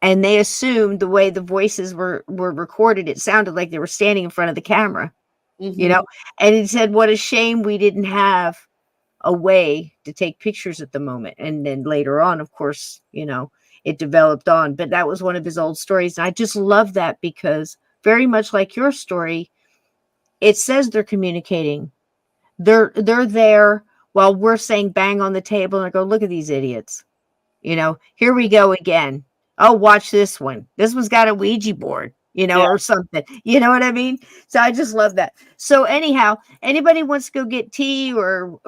And they assumed the way the voices were recorded, it sounded like they were standing in front of the camera, Mm-hmm. And he said, "What a shame we didn't have a way to take pictures at the moment." And then later on, of course, it developed on. But that was one of his old stories. And I just love that, because very much like your story, it says they're communicating. They're there while we're saying bang on the table, and I go, "Look at these idiots. Here we go again. Oh, watch this one. This one's got a Ouija board, or something." You know what I mean? So I just love that. So anyhow, anybody wants to go get tea or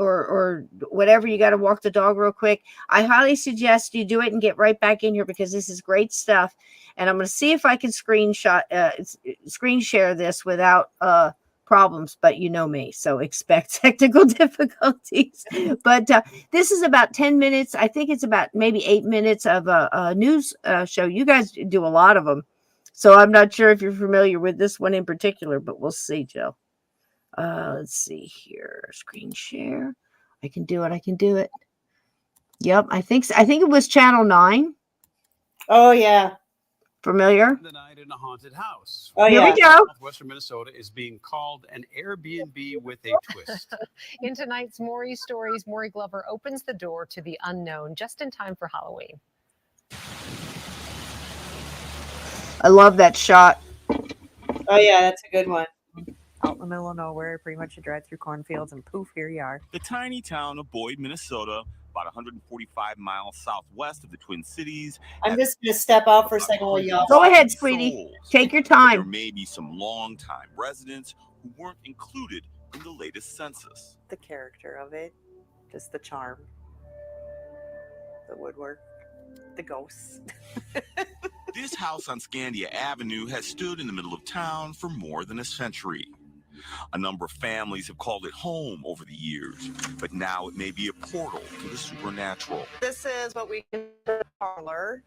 whatever, you got to walk the dog real quick, I highly suggest you do it and get right back in here, because this is great stuff. And I'm going to see if I can screen share this without problems, but you know me, so expect technical difficulties. But this is about 10 minutes. I think it's about maybe 8 minutes of a news show. You guys do a lot of them, so I'm not sure if you're familiar with this one in particular, but we'll see, Jill. Let's see here. Screen share. I can do it. Yep, I think it was channel 9. Oh yeah. Familiar? The night in a haunted house. Oh, Here yeah. we go. Southwestern Minnesota is being called an Airbnb with a twist. In tonight's Maury Stories, Maury Glover opens the door to the unknown just in time for Halloween. I love that shot. Oh yeah, that's a good one. Out in the middle of nowhere, pretty much you drive through cornfields and poof, here you are. The tiny town of Boyd, Minnesota, about 145 miles southwest of the Twin Cities. I'm just going to step out for a second while y'all. Go ahead, sweetie. Take your time. There may be some longtime residents who weren't included in the latest census. The character of it, just the charm, the woodwork, the ghosts. This house on Scandia Avenue has stood in the middle of town for more than a century. A number of families have called it home over the years, but now it may be a portal to the supernatural. This is what we consider a parlor.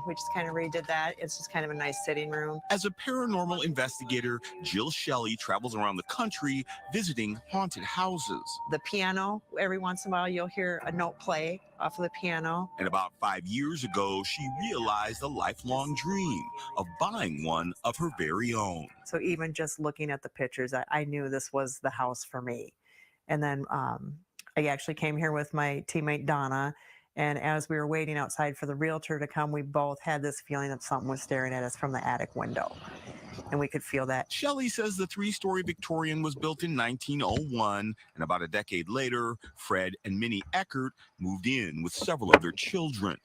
We just kind of redid that. It's just kind of a nice sitting room. As a paranormal investigator, Jill Shelly travels around the country visiting haunted houses. The piano, every once in a while you'll hear a note play off of the piano. And about 5 years ago, she realized a lifelong dream of buying one of her very own. So even just looking at the pictures, I knew this was the house for me. And then I actually came here with my teammate Donna. And as we were waiting outside for the realtor to come, we both had this feeling that something was staring at us from the attic window. And we could feel that. Shelley says the 3-story Victorian was built in 1901. And about a decade later, Fred and Minnie Eckert moved in with several of their children,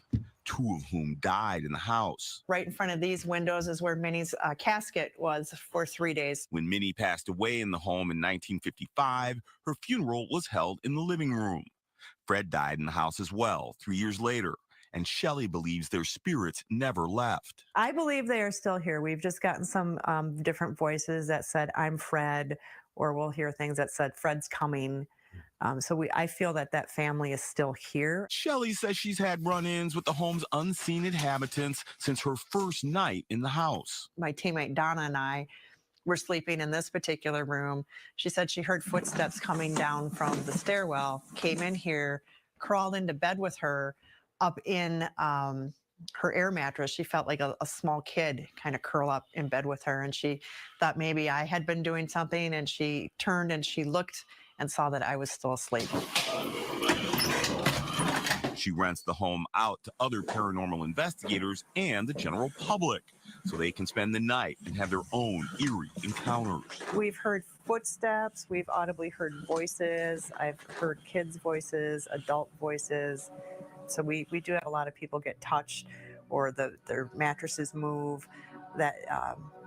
2 of whom died in the house. Right in front of these windows is where Minnie's casket was for 3 days. When Minnie passed away in the home in 1955, her funeral was held in the living room. Fred died in the house as well 3 years later, and Shelley believes their spirits never left. I believe they are still here. We've just gotten some different voices that said, "I'm Fred," or we'll hear things that said, "Fred's coming." I feel that family is still here. Shelley says she's had run-ins with the home's unseen inhabitants since her first night in the house. My teammate Donna and I were sleeping in this particular room. She said she heard footsteps coming down from the stairwell, came in here, crawled into bed with her up in her air mattress. She felt like a small kid kind of curl up in bed with her. And she thought maybe I had been doing something. And she turned and she looked and saw that I was still asleep. She rents the home out to other paranormal investigators and the general public so they can spend the night and have their own eerie encounters. We've heard footsteps. We've audibly heard voices. I've heard kids' voices, adult voices. So we do have a lot of people get touched or their mattresses move. That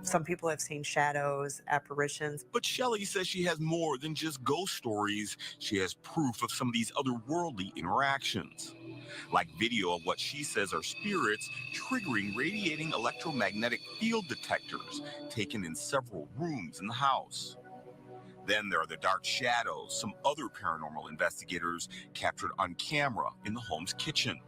some people have seen shadows, apparitions. But Shelly says she has more than just ghost stories. She has proof of some of these otherworldly interactions, like video of what she says are spirits triggering radiating electromagnetic field detectors taken in several rooms in the house. Then there are the dark shadows some other paranormal investigators captured on camera in the home's kitchen,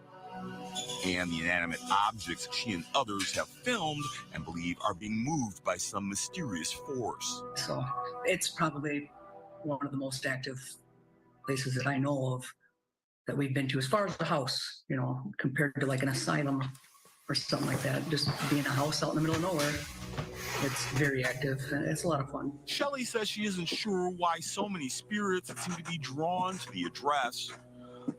and the inanimate objects she and others have filmed and believe are being moved by some mysterious force. So it's probably one of the most active places that I know of that we've been to, as far as the house, you know, compared to like an asylum or something like that. Just being a house out in the middle of nowhere, it's very active and it's a lot of fun. Shelly says she isn't sure why so many spirits seem to be drawn to the address,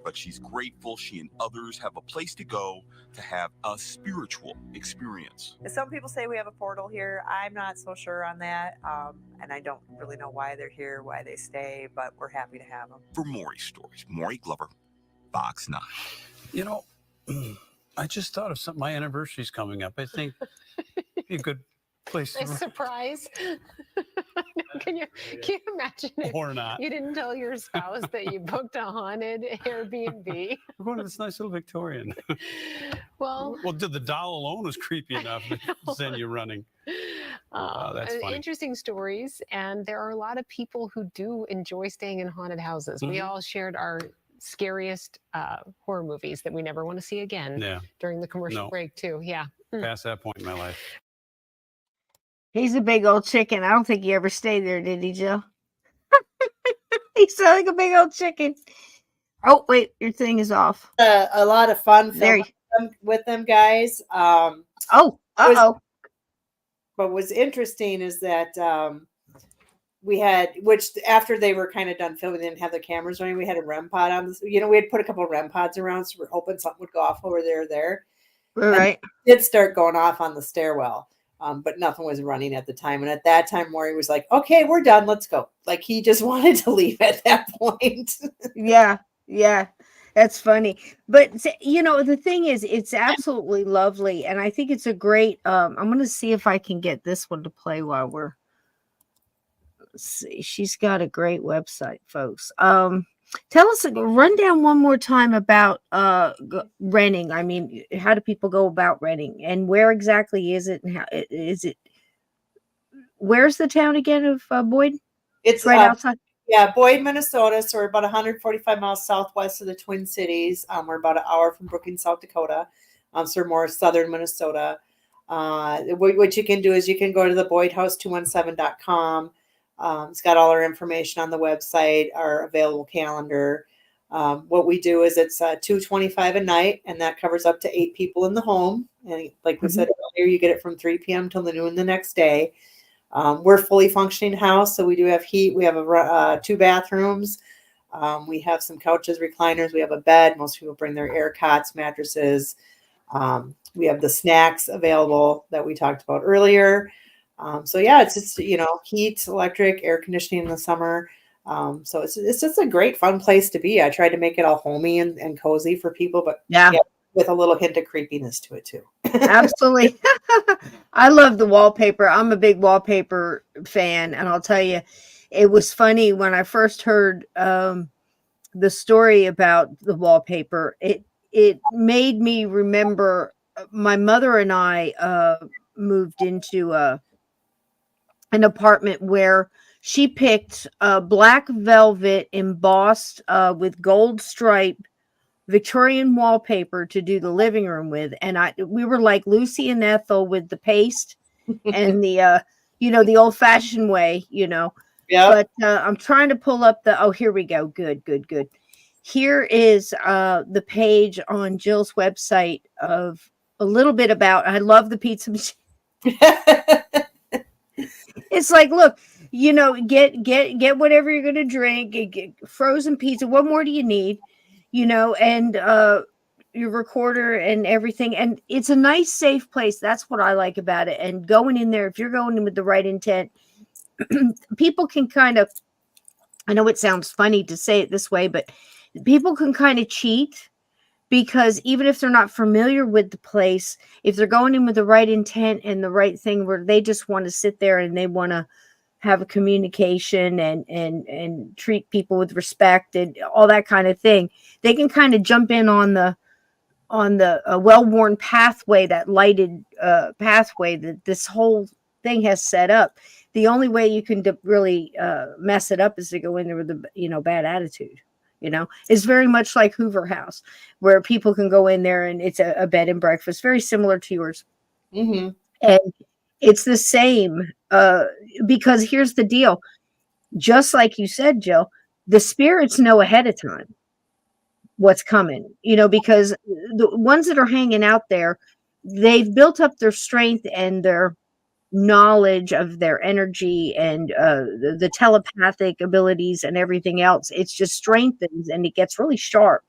but she's grateful she and others have a place to go to have a spiritual experience. Some people say we have a portal here. I'm not so sure on that, and I don't really know why they're here, why they stay, but we're happy to have them. For Maury Stories, Maury Glover, Fox 9. You know, I just thought of something. My anniversary's coming up. I think it'd be a good place A surprise. Can you imagine if or not. you didn't tell your spouse that you booked a haunted Airbnb? We're going to this nice little Victorian. Well, The doll alone was creepy enough to send you running. That's funny. Interesting stories, and there are a lot of people who do enjoy staying in haunted houses. We all shared our scariest horror movies that we never want to see again during the commercial break too. Yeah. Past that point in my life. He's a big old chicken. I don't think he ever stayed there, did he, Jill? He sounded like a big old chicken. Oh, wait, your thing is off. A lot of fun filming with them guys. But what's interesting is that we had, which after they were kind of done filming, they didn't have the cameras running. We had a REM pod on this. You know, we had put a couple of REM pods around, so we're hoping something would go off over there. Right. And it did start going off on the stairwell. But nothing was running at the time. And at that time, Maury was like, okay, we're done. Let's go. Like he just wanted to leave at that point. Yeah. That's funny. But, you know, the thing is, it's absolutely lovely. And I think it's a great, I'm going to see if I can get this one to play while we're, let's see. She's got a great website, folks. Tell us, run down one more time about renting. I mean, how do people go about renting, and where exactly is it? And how is it? Where's the town again of Boyd? It's right outside. Yeah, Boyd, Minnesota. So we're about 145 miles southwest of the Twin Cities. We're about an hour from Brookings, South Dakota. So we're more southern Minnesota. What you can do is you can go to the BoydHouse217.com. It's got all our information on the website, our available calendar. What we do is it's $225 a night, and that covers up to 8 people in the home. And like we said earlier, you get it from 3 p.m. till noon the next day. We're a fully functioning house, so we do have heat. We have 2 bathrooms. We have some couches, recliners. We have a bed. Most people bring their air cots, mattresses. We have the snacks available that we talked about earlier. So yeah, it's just, you know, heat, electric, air conditioning in the summer. So it's just a great fun place to be. I tried to make it all homey and cozy for people, but yeah, with a little hint of creepiness to it too. Absolutely. I love the wallpaper. I'm a big wallpaper fan, and I'll tell you, it was funny when I first heard the story about the wallpaper. It made me remember my mother and I moved into an apartment where she picked black velvet embossed with gold stripe Victorian wallpaper to do the living room with. And we were like Lucy and Ethel with the paste and the, the old fashioned way, Yeah. But I'm trying to pull up here we go. Good. here is the page on Jill's website of a little bit about. I love the pizza machine. It's like, look, you know, get whatever you're gonna drink, get frozen pizza. What more do you need? You know, and your recorder and everything. And it's a nice, safe place. That's what I like about it. And going in there, if you're going in with the right intent, people can kind of, I know it sounds funny to say it this way, but people can kind of cheat, because even if they're not familiar with the place, if they're going in with the right intent and the right thing, where they just want to sit there and they want to have a communication and treat people with respect and all that kind of thing, they can kind of jump in on the well-worn pathway, that lighted pathway that this whole thing has set up. The only way you can really mess it up is to go in there with a bad attitude. It's very much like Hoover House, where people can go in there and it's a bed and breakfast, very similar to yours. Mm-hmm. And it's the same because here's the deal. Just like you said, Jill, the spirits know ahead of time what's coming, because the ones that are hanging out there, they've built up their strength and their knowledge of their energy and the telepathic abilities and everything else. It's just strengthens and it gets really sharp,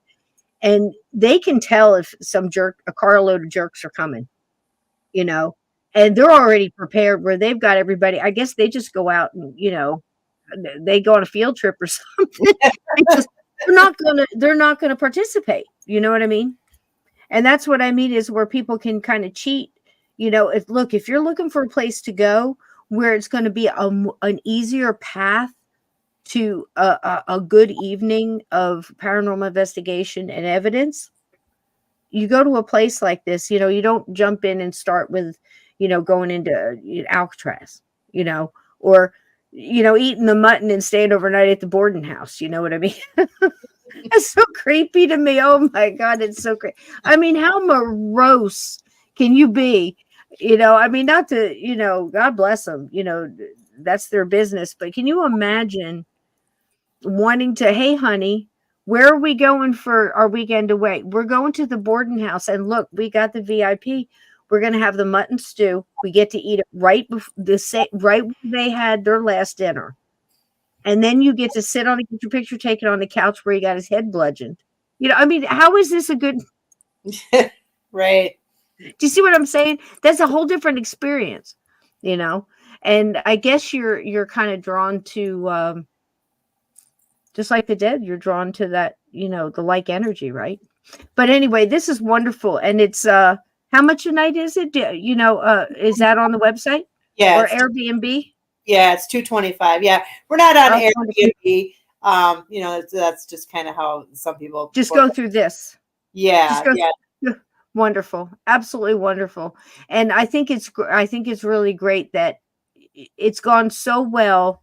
and they can tell if a carload of jerks are coming, and they're already prepared, where they've got everybody. I guess they just go out and they go on a field trip or something. They're not gonna participate. You know what I mean? And that's what I mean, is where people can kind of cheat. If you're looking for a place to go where it's going to be an easier path to a good evening of paranormal investigation and evidence, you go to a place like this. You don't jump in and start with, going into Alcatraz, or, eating the mutton and staying overnight at the boarding house. You know what I mean? It's so creepy to me. Oh my God, it's so creepy. I mean, how morose can you be? Not to, God bless them, that's their business. But can you imagine wanting to, hey, honey, where are we going for our weekend away? We're going to the boarding house. And look, we got the VIP. We're going to have the mutton stew. We get to eat it right when they had their last dinner. And then you get to sit on get your picture taken on the couch where he got his head bludgeoned. How is this a good... Right. Do you see what I'm saying? That's a whole different experience, and I guess you're kind of drawn to, just like the dead, you're drawn to that, the like energy, right? But anyway, this is wonderful. And it's, how much a night is it? Is that on the website? Yeah. Or Airbnb? Yeah, it's $225. Yeah. We're not on Airbnb. That's just kind of how some people just go through this. Yeah. Wonderful. Absolutely wonderful. And I think it's really great that it's gone so well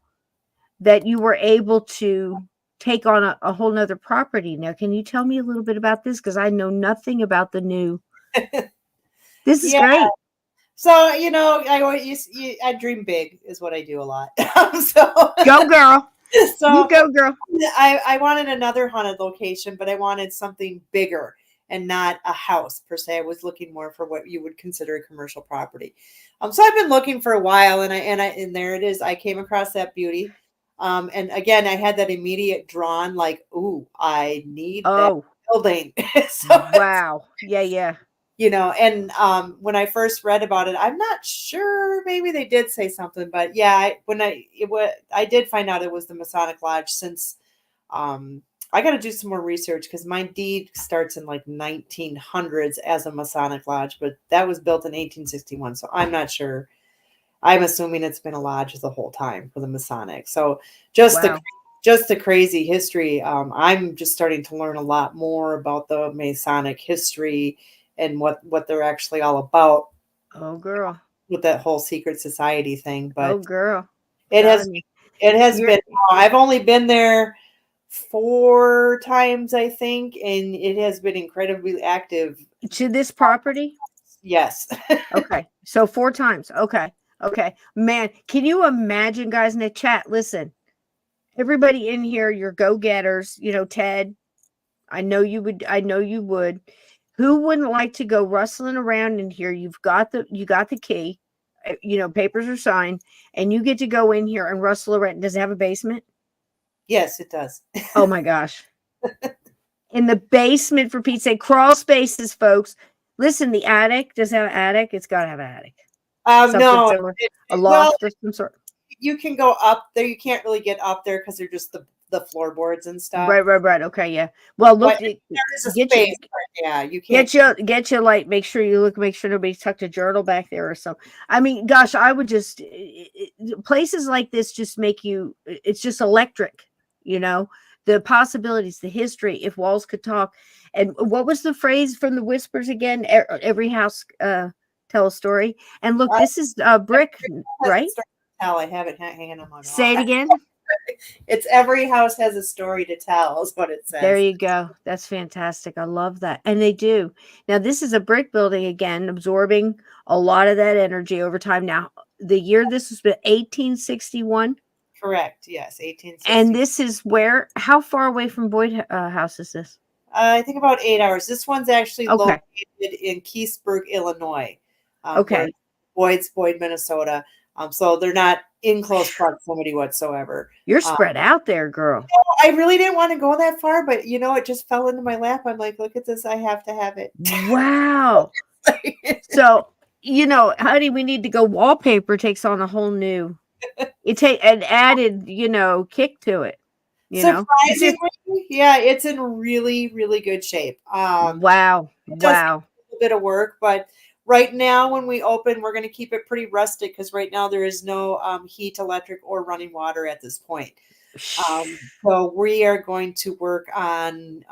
that you were able to take on a whole nother property. Now, can you tell me a little bit about this? Because I know nothing about the new. This is great. So, I dream big is what I do a lot. So go girl. So you go girl. I wanted another haunted location, but I wanted something bigger and not a house per se. I was looking more for what you would consider a commercial property. So I've been looking for a while, and there it is. I came across that beauty. And again, I had that immediate drawn, like, ooh, I need that building. So wow. Yeah. And when I first read about it, I'm not sure, maybe they did say something, but yeah, I did find out it was the Masonic Lodge, since I got to do some more research, because my deed starts in like 1900s as a Masonic Lodge, but that was built in 1861. So I'm not sure. I'm assuming it's been a lodge the whole time for the Masonic. So just the crazy history. I'm just starting to learn a lot more about the Masonic history and what they're actually all about. Oh, girl. With that whole secret society thing. But oh, girl. It has been, I've only been there 4 times, I think, and it has been incredibly active. To this property? Yes. Okay. So 4 times. Okay. Man, can you imagine, guys in the chat? Listen, everybody in here, you're go-getters, Ted, I know you would. I know you would. Who wouldn't like to go rustling around in here? You got the key. Papers are signed, and you get to go in here and rustle around. Does it have a basement? Yes, it does. Oh my gosh. In the basement, for Pete's sake, crawl spaces, folks. Listen, the attic, does it have an attic? It's got to have an attic. No, a loft of some sort. You can go up there. You can't really get up there because they're just the floorboards and stuff. Right. Okay, yeah. Well, look, there is a space. You can't get your light. Make sure you look. Make sure nobody's tucked a journal back there or something. I mean, gosh, I would just places like this just make you. It's just electric. The possibilities, the history. If walls could talk. And what was the phrase from the Whispers again? Every house tell a story. And look, this is brick, right? Tell. I have it hanging on my wall. Say it again. It's every house has a story to tell is what it says. There you go. That's fantastic. I love that. And they do. Now, this is a brick building again, absorbing a lot of that energy over time. Now, the year this was 1861. Correct. Yes, 1861. And this is where? How far away from Boyd House is this? I think about 8 hours. This one's actually located in Keithsburg, Illinois. Boyd, Minnesota. So they're not in close proximity whatsoever. You're spread out there, girl. I really didn't want to go that far, but it just fell into my lap. I'm like, look at this. I have to have it. Wow. So, honey, we need to go. Wallpaper takes on a whole new, an added, kick to it. Surprisingly, yeah, it's in really, really good shape. Wow. A little bit of work, but right now, when we open, we're going to keep it pretty rustic because right now there is no heat, electric, or running water at this point. So we are going to work on,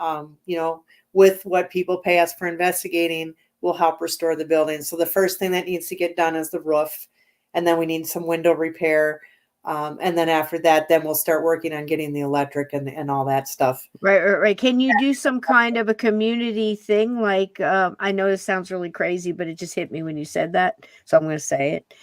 with what people pay us for investigating, will help restore the building. So the first thing that needs to get done is the roof, and then we need some window repair. And then after that, then we'll start working on getting the electric and all that stuff. Right. Can you do some kind of a community thing? Like, I know this sounds really crazy, but it just hit me when you said that. So I'm going to say it.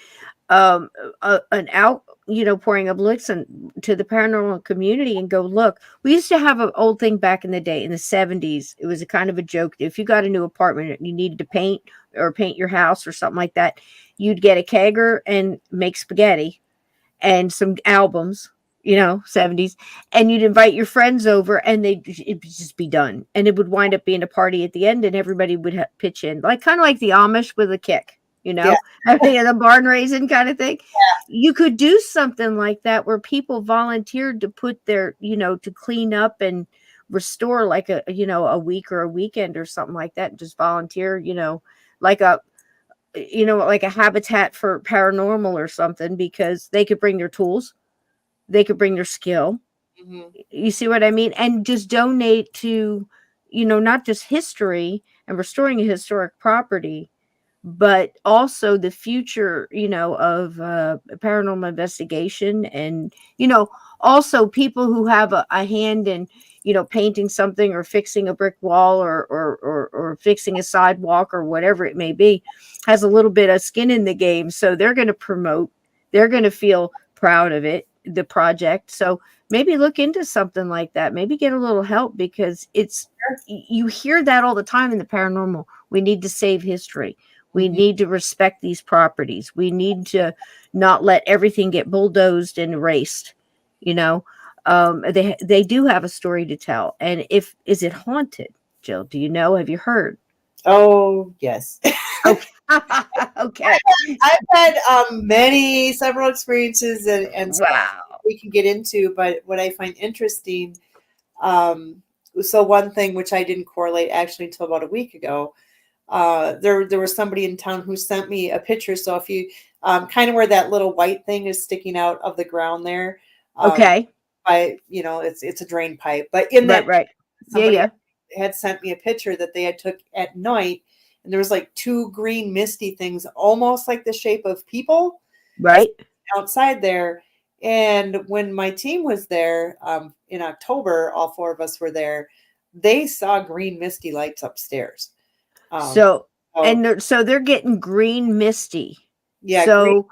Pouring of listen to the paranormal community and go, look, we used to have an old thing back in the day in the 70s. It was a kind of a joke. If you got a new apartment and you needed to paint your house or something like that, you'd get a kegger and make spaghetti and some albums, 70s, and you'd invite your friends over and it'd just be done. And it would wind up being a party at the end and everybody would pitch in, kind of like the Amish with a kick, I think the barn raising kind of thing. Yeah. You could do something like that where people volunteered to put their, to clean up and restore like a week or a weekend or something like that. And just volunteer, like a habitat for paranormal or something, because they could bring their tools, they could bring their skill. Mm-hmm. You see what I mean? And just donate to, not just history and restoring a historic property, but also the future, of paranormal investigation. And, also people who have a hand in, painting something or fixing a brick wall or fixing a sidewalk or whatever it may be, has a little bit of skin in the game. So they're going to promote, they're going to feel proud of it, the project. So maybe look into something like that. Maybe get a little help, because you hear that all the time in the paranormal. We need to save history. We need to respect these properties. We need to not let everything get bulldozed and erased. They do have a story to tell. And is it haunted, Jill? Do you know? Have you heard? Oh, yes. Okay. Okay. I've had several experiences and wow. We can get into, but what I find interesting, so one thing which I didn't correlate actually until about a week ago, there was somebody in town who sent me a picture. So if you kind of where that little white thing is sticking out of the ground there, okay, it's a drain pipe, but in that, right. Somebody had sent me a picture that they had took at night, and there was like two green misty things, almost like the shape of people, right outside there. And when my team was there in October, all four of us were there. They saw green misty lights upstairs. So they're getting green misty. Yeah. So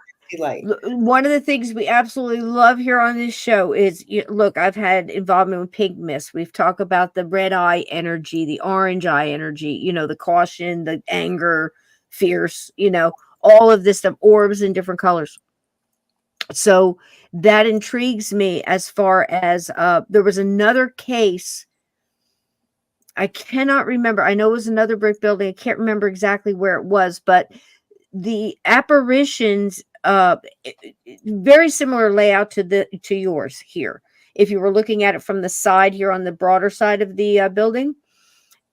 One of the things we absolutely love here on this show is, look, I've had involvement with pink mist. We've talked about the red eye energy, the orange eye energy, the caution, the anger, fierce, all of this stuff, orbs in different colors. So that intrigues me as far as there was another case. I cannot remember. I know it was another brick building. I can't remember exactly where it was, but the apparitions, very similar layout to yours here. If you were looking at it from the side here on the broader side of the building,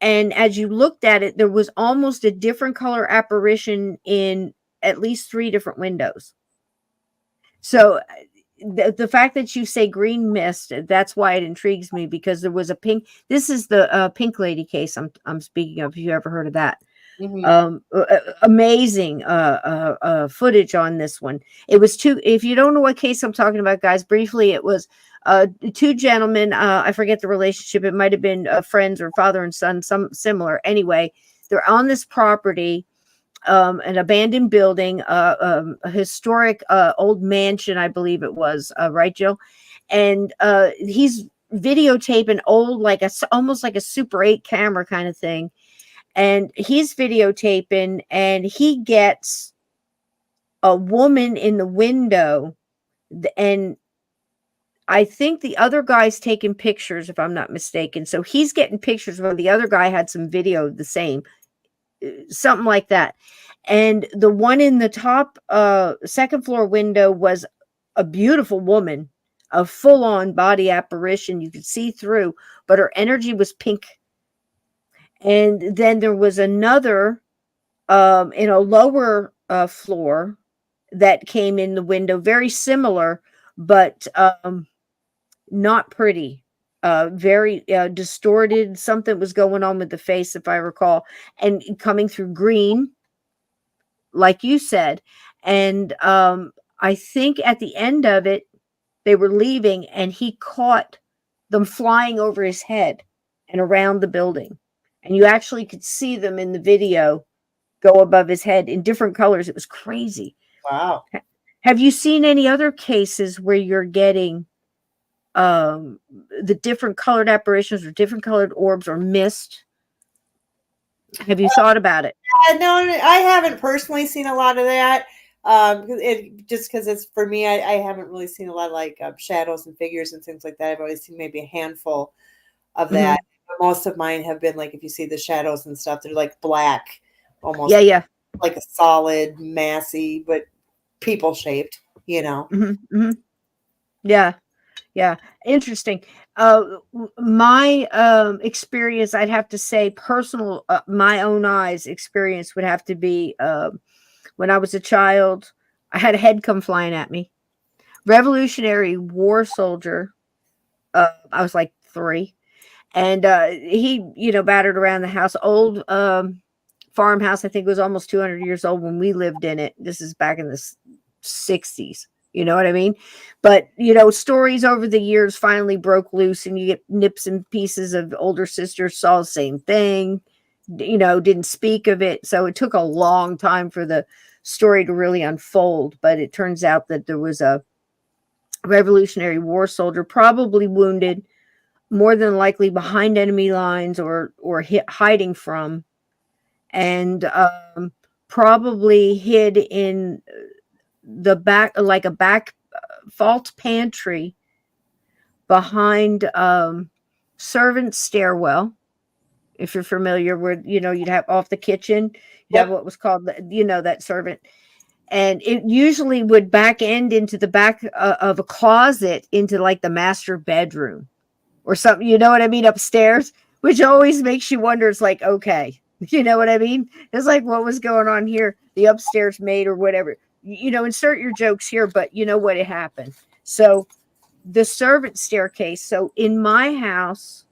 and as you looked at it, there was almost a different color apparition in at least 3 different windows. So the fact that you say green mist, that's why it intrigues me, because there was a pink. This is the pink lady case I'm speaking of. Have you ever heard of that? Mm-hmm. Amazing footage on this one. It was 2. If you don't know what case I'm talking about, guys, briefly, it was 2 gentlemen. I forget the relationship. It might have been friends or father and son, some similar. Anyway, they're on this property. An abandoned building, a historic old mansion, I believe it was, right, Jill? And he's videotaping old, almost like a Super 8 camera kind of thing. And he's videotaping, and he gets a woman in the window, and I think the other guy's taking pictures, if I'm not mistaken. So he's getting pictures while the other guy had some video of the same. Something like that. And the one in the top second floor window was a beautiful woman, a full-on body apparition. You could see through, but her energy was pink. And then there was another in a lower floor that came in the window, very similar, but not pretty. Very distorted. Something was going on with the face, if I recall, and coming through green, like you said. And I think at the end of it, they were leaving, and he caught them flying over his head and around the building. And you actually could see them in the video go above his head in different colors. It was crazy. Wow. Have you seen any other cases where you're getting the different colored apparitions or different colored orbs or mist? Have you thought about it? No, I haven't personally seen a lot of that. Because it's for me, I haven't really seen a lot of shadows and figures and things like that. I've always seen maybe a handful of that. Mm-hmm. Most of mine have been if you see the shadows and stuff, they're black, almost. Yeah. Like a solid, massy, but people shaped, Mm-hmm. Mm-hmm. Yeah. Yeah. Interesting. My experience, I'd have to say personal, my own eyes experience would have to be when I was a child. I had a head come flying at me. Revolutionary War soldier. I was 3. And he, battered around the house. Old farmhouse. I think it was almost 200 years old when we lived in it. This is back in the 60s. You know what I mean? But, stories over the years finally broke loose, and you get nips and pieces of older sisters saw the same thing, didn't speak of it. So it took a long time for the story to really unfold. But it turns out that there was a Revolutionary War soldier, probably wounded, more than likely behind enemy lines or hiding from, and probably hid in the back, like a back vault pantry behind servant stairwell. If you're familiar with, you'd have off the kitchen, you'd have what was called, that servant. And it usually would back end into the back of a closet into the master bedroom or something, you know what I mean, upstairs, which always makes you wonder. It's okay, you know what I mean? It's what was going on here, the upstairs maid or whatever. Insert your jokes here, but you know what it happened. So the servant staircase. So in my house,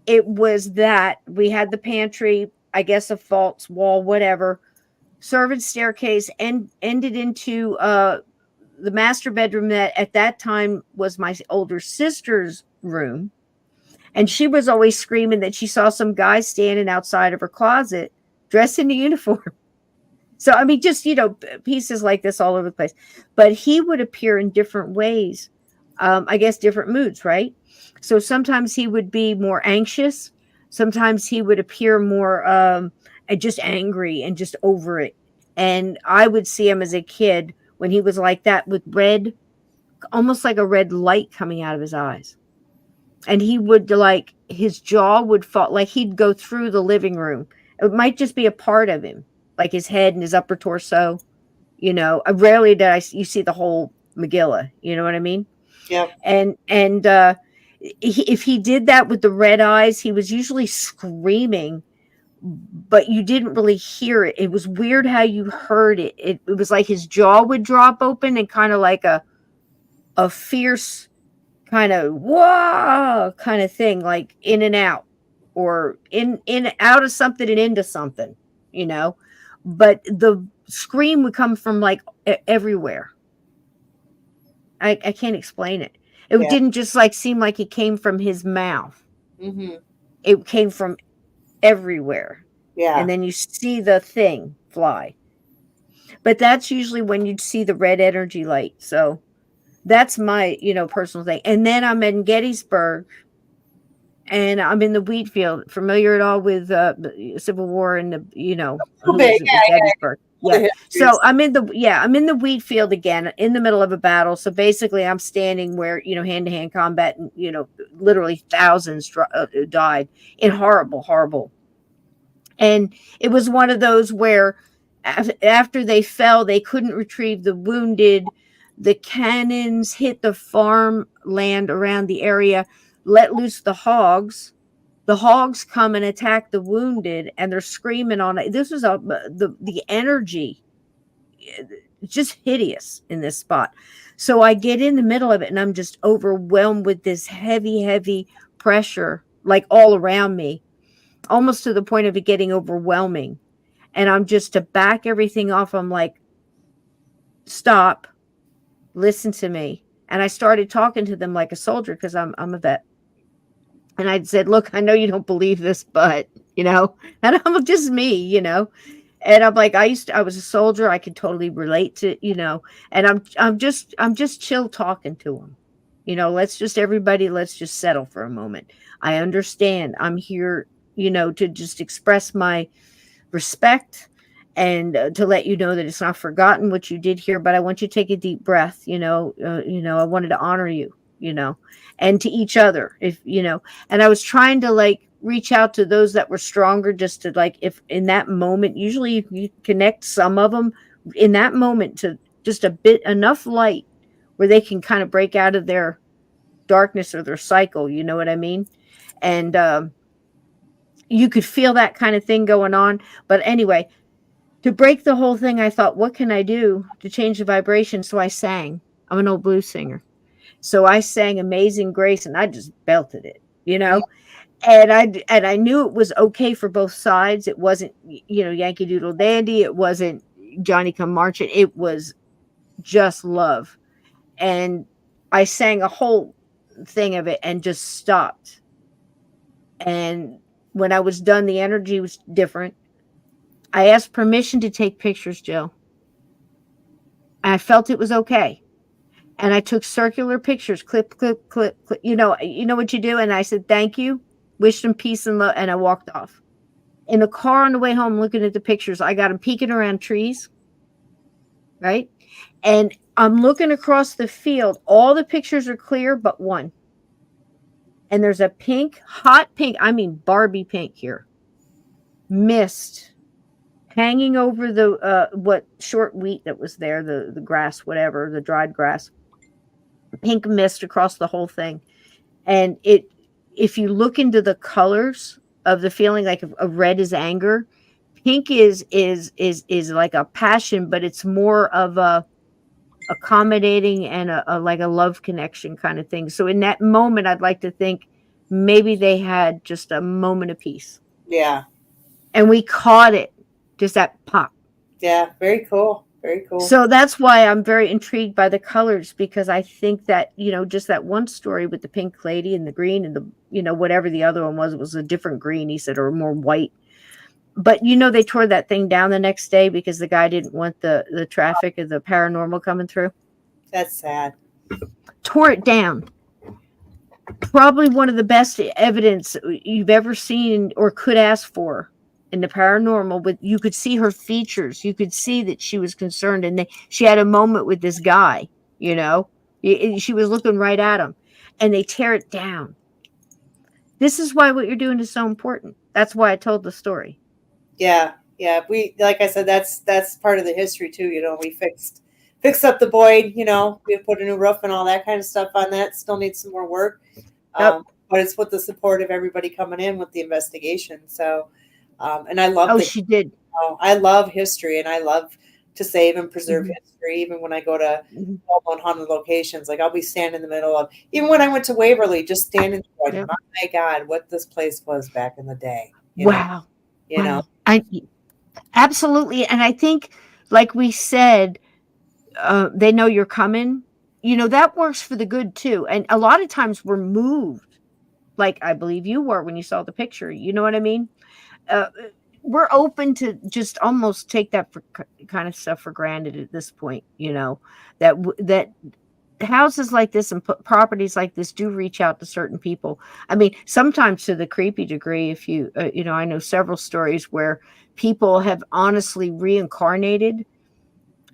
it was that we had the pantry, I guess a false wall, whatever. Servant staircase and ended into the master bedroom that at that time was my older sister's room. And she was always screaming that she saw some guy standing outside of her closet dressed in a uniform. So, I mean, just, pieces like this all over the place. But he would appear in different ways. I guess different moods, right? So sometimes he would be more anxious. Sometimes he would appear more just angry and just over it. And I would see him as a kid when he was like that with red, almost like a red light coming out of his eyes. And he would his jaw would fall, like he'd go through the living room. It might just be a part of him, like his head and his upper torso. Rarely did you see the whole Megillah. You know what I mean? Yeah. And if he did that with the red eyes, he was usually screaming, but you didn't really hear it. It was weird how you heard it. It was like his jaw would drop open and kind of like a fierce kind of whoa kind of thing, like in and out, or in out of something and into something, but the scream would come from like everywhere. I can't explain it. It didn't just seem like it came from his mouth. Mm-hmm. It came from everywhere. Yeah. And then you see the thing fly. But that's usually when you'd see the red energy light. So that's my, personal thing. And then I'm in Gettysburg, and I'm in the wheat field. Familiar at all with the Civil War and Gettysburg? Yeah. So I'm in the wheat field again, in the middle of a battle. So basically I'm standing where, hand-to-hand combat, and, literally thousands died in horrible. And it was one of those where after they fell, they couldn't retrieve the wounded. The cannons hit the farmland around the area, let loose the hogs. The hogs come and attack the wounded, and they're screaming on it. This was the energy, just hideous in this spot. So I get in the middle of it, and I'm just overwhelmed with this heavy pressure, like all around me, almost to the point of it getting overwhelming. And I'm just to back everything off. I'm like, stop, listen to me. And I started talking to them like a soldier, because I'm a vet. And I said, look, I know you don't believe this, but, and I'm just me, and I'm like, I was a soldier. I could totally relate to, and I'm just chill talking to them. Let's just settle for a moment. I understand. I'm here, to just express my respect and to let you know that it's not forgotten what you did here, but I want you to take a deep breath. I wanted to honor you, and to each other, and I was trying to reach out to those that were stronger, just to if in that moment, usually you connect some of them in that moment to just a bit, enough light where they can kind of break out of their darkness or their cycle. You know what I mean? And you could feel that kind of thing going on. But anyway, to break the whole thing, I thought, what can I do to change the vibration? So I sang. I'm an old blues singer. So I sang Amazing Grace, and I just belted it, and I knew it was okay for both sides. It wasn't, Yankee Doodle Dandy. It wasn't Johnny Come Marching. It was just love. And I sang a whole thing of it and just stopped. And when I was done, the energy was different. I asked permission to take pictures, Jill. And I felt it was okay. And I took circular pictures, clip. You know what you do? And I said, thank you, wished them peace and love, and I walked off. In the car on the way home, looking at the pictures, I got them peeking around trees, right? And I'm looking across the field. All the pictures are clear but one. And there's a pink, hot pink, I mean Barbie pink here, mist hanging over the what short wheat that was there, the grass, whatever, the dried grass. Pink mist across the whole thing. And if you look into the colors of the feeling, like a red is anger, pink is like a passion, but it's more of a accommodating and a like a love connection kind of thing. So in that moment, I'd like to think maybe they had just a moment of peace. Yeah. And we caught it, just that pop. Yeah, very cool. Very cool. So that's why I'm very intrigued by the colors, because I think that, just that one story with the pink lady and the green and the, whatever the other one was, it was a different green, he said, or more white. But you know, they tore that thing down the next day because the guy didn't want the traffic of the paranormal coming through. That's sad. Tore it down. Probably one of the best evidence you've ever seen or could ask for in the paranormal. But you could see her features. You could see that she was concerned, and she had a moment with this guy. You know, she was looking right at him, and they tear it down. This is why what you're doing is so important. That's why I told the story. Yeah. We, like I said, that's part of the history too. You know, we fixed up the Boyd. You know, we put a new roof and all that kind of stuff on that. Still needs some more work. Yep. But it's with the support of everybody coming in with the investigation. So, and I love. Oh, she did. I love history, and I love to save and preserve history. Even when I go to well-known haunted locations, like I'll be standing in the middle of. Even when I went to Waverly, just standing there, like, oh my God, what this place was back in the day. Wow. You know. Absolutely, and I think, like we said, they know you're coming. You know, that works for the good too. And a lot of times we're moved, like I believe you were when you saw the picture. You know what I mean? We're open to just almost take that kind of stuff for granted at this point. You know, that houses like this and properties like this do reach out to certain people. I mean, sometimes to the creepy degree. If you, you know, I know several stories where people have honestly reincarnated,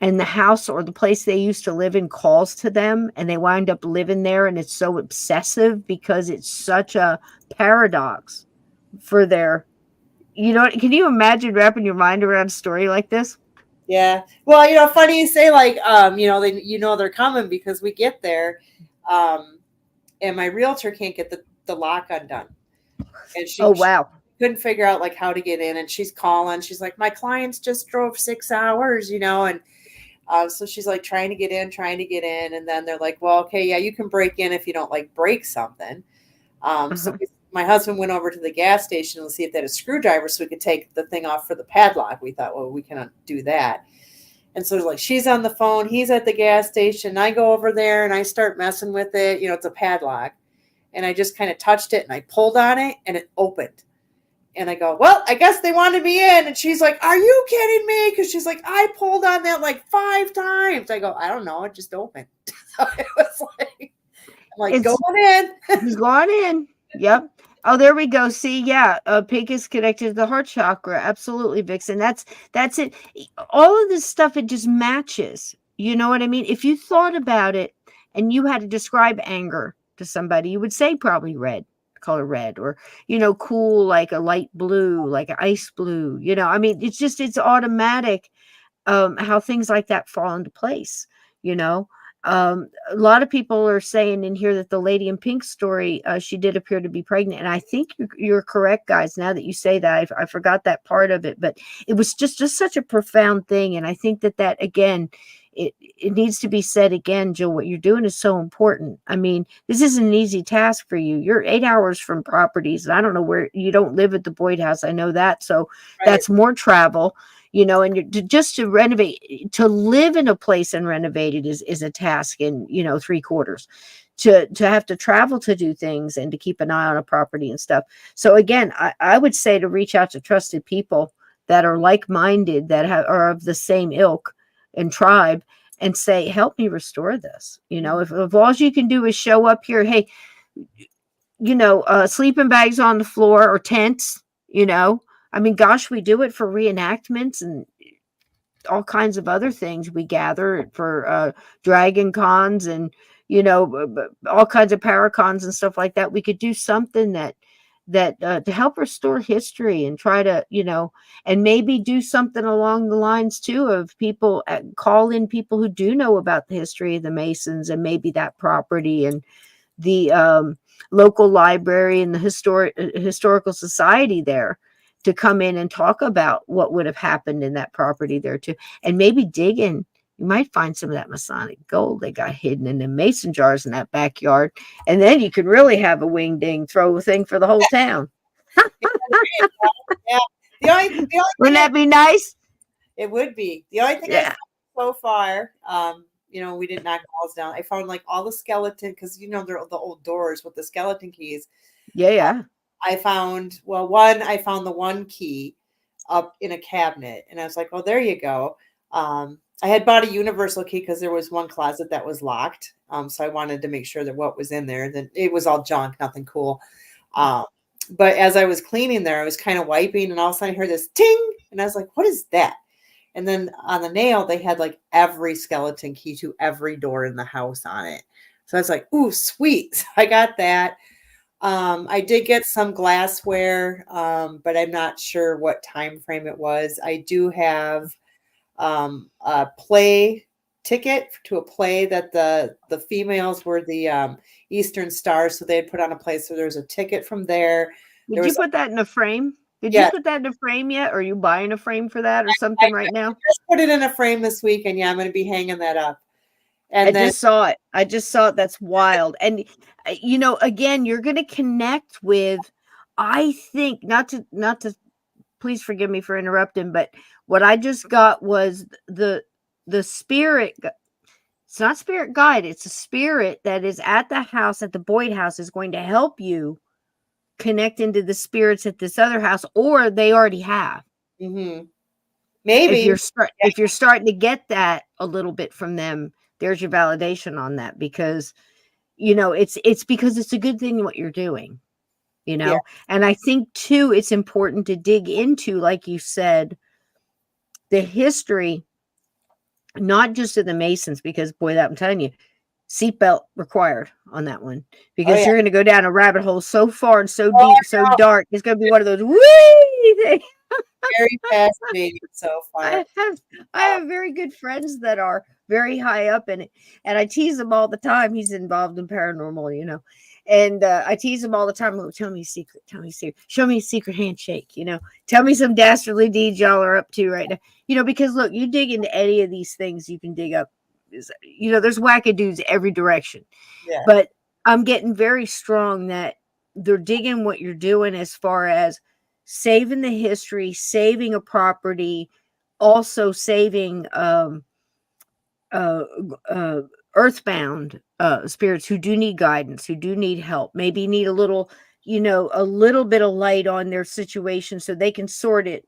and the house or the place they used to live in calls to them, and they wind up living there, and it's so obsessive because it's such a paradox for their, you know, can you imagine wrapping your mind around a story like this? Yeah. Well, you know, funny you say, like, you know, they're coming because we get there, and my realtor can't get the lock undone. And she couldn't figure out like how to get in, and she's calling. She's like, my clients just drove 6 hours, you know, and so she's like trying to get in, and then they're like, well, okay, yeah, you can break in if you don't like break something. So my husband went over to the gas station to see if they had a screwdriver so we could take the thing off for the padlock. We thought, well, we cannot do that. And so like she's on the phone, he's at the gas station. I go over there and I start messing with it. You know, it's a padlock. And I just kind of touched it and I pulled on it and it opened. And I go, well, I guess they wanted me in. And she's like, are you kidding me? Because she's like, I pulled on that like 5 times. I go, I don't know. It just opened. So it was like, go on in. He's gone in. Yep. Oh, there we go. See, yeah, pink is connected to the heart chakra. Absolutely, Vixen. That's it. All of this stuff, it just matches. You know what I mean? If you thought about it and you had to describe anger to somebody, you would say probably red, color red, or, you know, cool, like a light blue, like an ice blue. You know, I mean, it's automatic how things like that fall into place, you know. A lot of people are saying in here that the lady in pink story, she did appear to be pregnant. And I think you're correct, guys. Now that you say that, I forgot that part of it, but it was just such a profound thing. And I think that again, it needs to be said again, Jill, what you're doing is so important. I mean, this isn't an easy task for you. You're 8 hours from properties. And I don't know where you don't live at the Boyd House. I know that. So that's more travel. You know, and just to renovate, to live in a place and renovate it is a task in, you know, 3/4. To have to travel to do things and to keep an eye on a property and stuff. So again, I would say to reach out to trusted people that are like-minded, that are of the same ilk and tribe, and say, help me restore this. You know, if all you can do is show up here, hey, you know, sleeping bags on the floor or tents, you know. I mean, gosh, we do it for reenactments and all kinds of other things. We gather for Dragon Cons and, you know, all kinds of Paracons and stuff like that. We could do something that to help restore history and try to, you know, and maybe do something along the lines too of people, call in people who do know about the history of the Masons and maybe that property and the local library and the historical society there, to come in and talk about what would have happened in that property there too. And maybe dig in. You might find some of that Masonic gold they got hidden in the mason jars in that backyard. And then you could really have a wing ding throw thing for the whole town. Yeah. The only Wouldn't that be nice? It would be. The only thing I found so far, you know, we didn't knock walls down. I found like all the skeleton, because, you know, they're the old doors with the skeleton keys. Yeah. I found the one key up in a cabinet. And I was like, oh, there you go. I had bought a universal key because there was one closet that was locked. So I wanted to make sure that what was in there, that it was all junk, nothing cool. But as I was cleaning there, I was kind of wiping, and all of a sudden I heard this ting, and I was like, what is that? And then on the nail, they had like every skeleton key to every door in the house on it. So I was like, ooh, sweet. So I got that. I did get some glassware, but I'm not sure what time frame it was. I do have a play ticket to a play that the females were the Eastern Stars, so they had put on a play. So there's a ticket from there. Did you put that in a frame? Did Yeah. you put that in a frame yet? Or are you buying a frame for that or something right now? I just put it in a frame this week, and yeah, I'm going to be hanging that up. And I just saw it. That's wild. And you know, again, you're going to connect with, I think, not to please forgive me for interrupting, but what I just got was the spirit. It's not spirit guide. It's a spirit that is at the house, at the Boyd house, is going to help you connect into the spirits at this other house, or they already have. Mm-hmm. Maybe if you're starting to get that a little bit from them, there's your validation on that, because you know it's because it's a good thing what you're doing, you know. And I think too, it's important to dig into, like you said, the history, not just of the Masons, because boy, that I'm telling you, seatbelt required on that one, because you're going to go down a rabbit hole so far and so deep, so dark. It's going to be one of those wee things. Very fascinating so far. I have very good friends that are very high up in it, and I tease them all the time. He's involved in paranormal, you know, and I tease him all the time. Oh, tell me a secret. Tell me a secret. Show me a secret handshake. You know, tell me some dastardly deeds y'all are up to right now. You know, because look, you dig into any of these things, you can dig up. You know, there's wackadoos every direction. Yeah. But I'm getting very strong that they're digging what you're doing as far as saving the history, saving a property, also saving earthbound spirits who do need guidance, who do need help, maybe need a little, you know, a little bit of light on their situation so they can sort it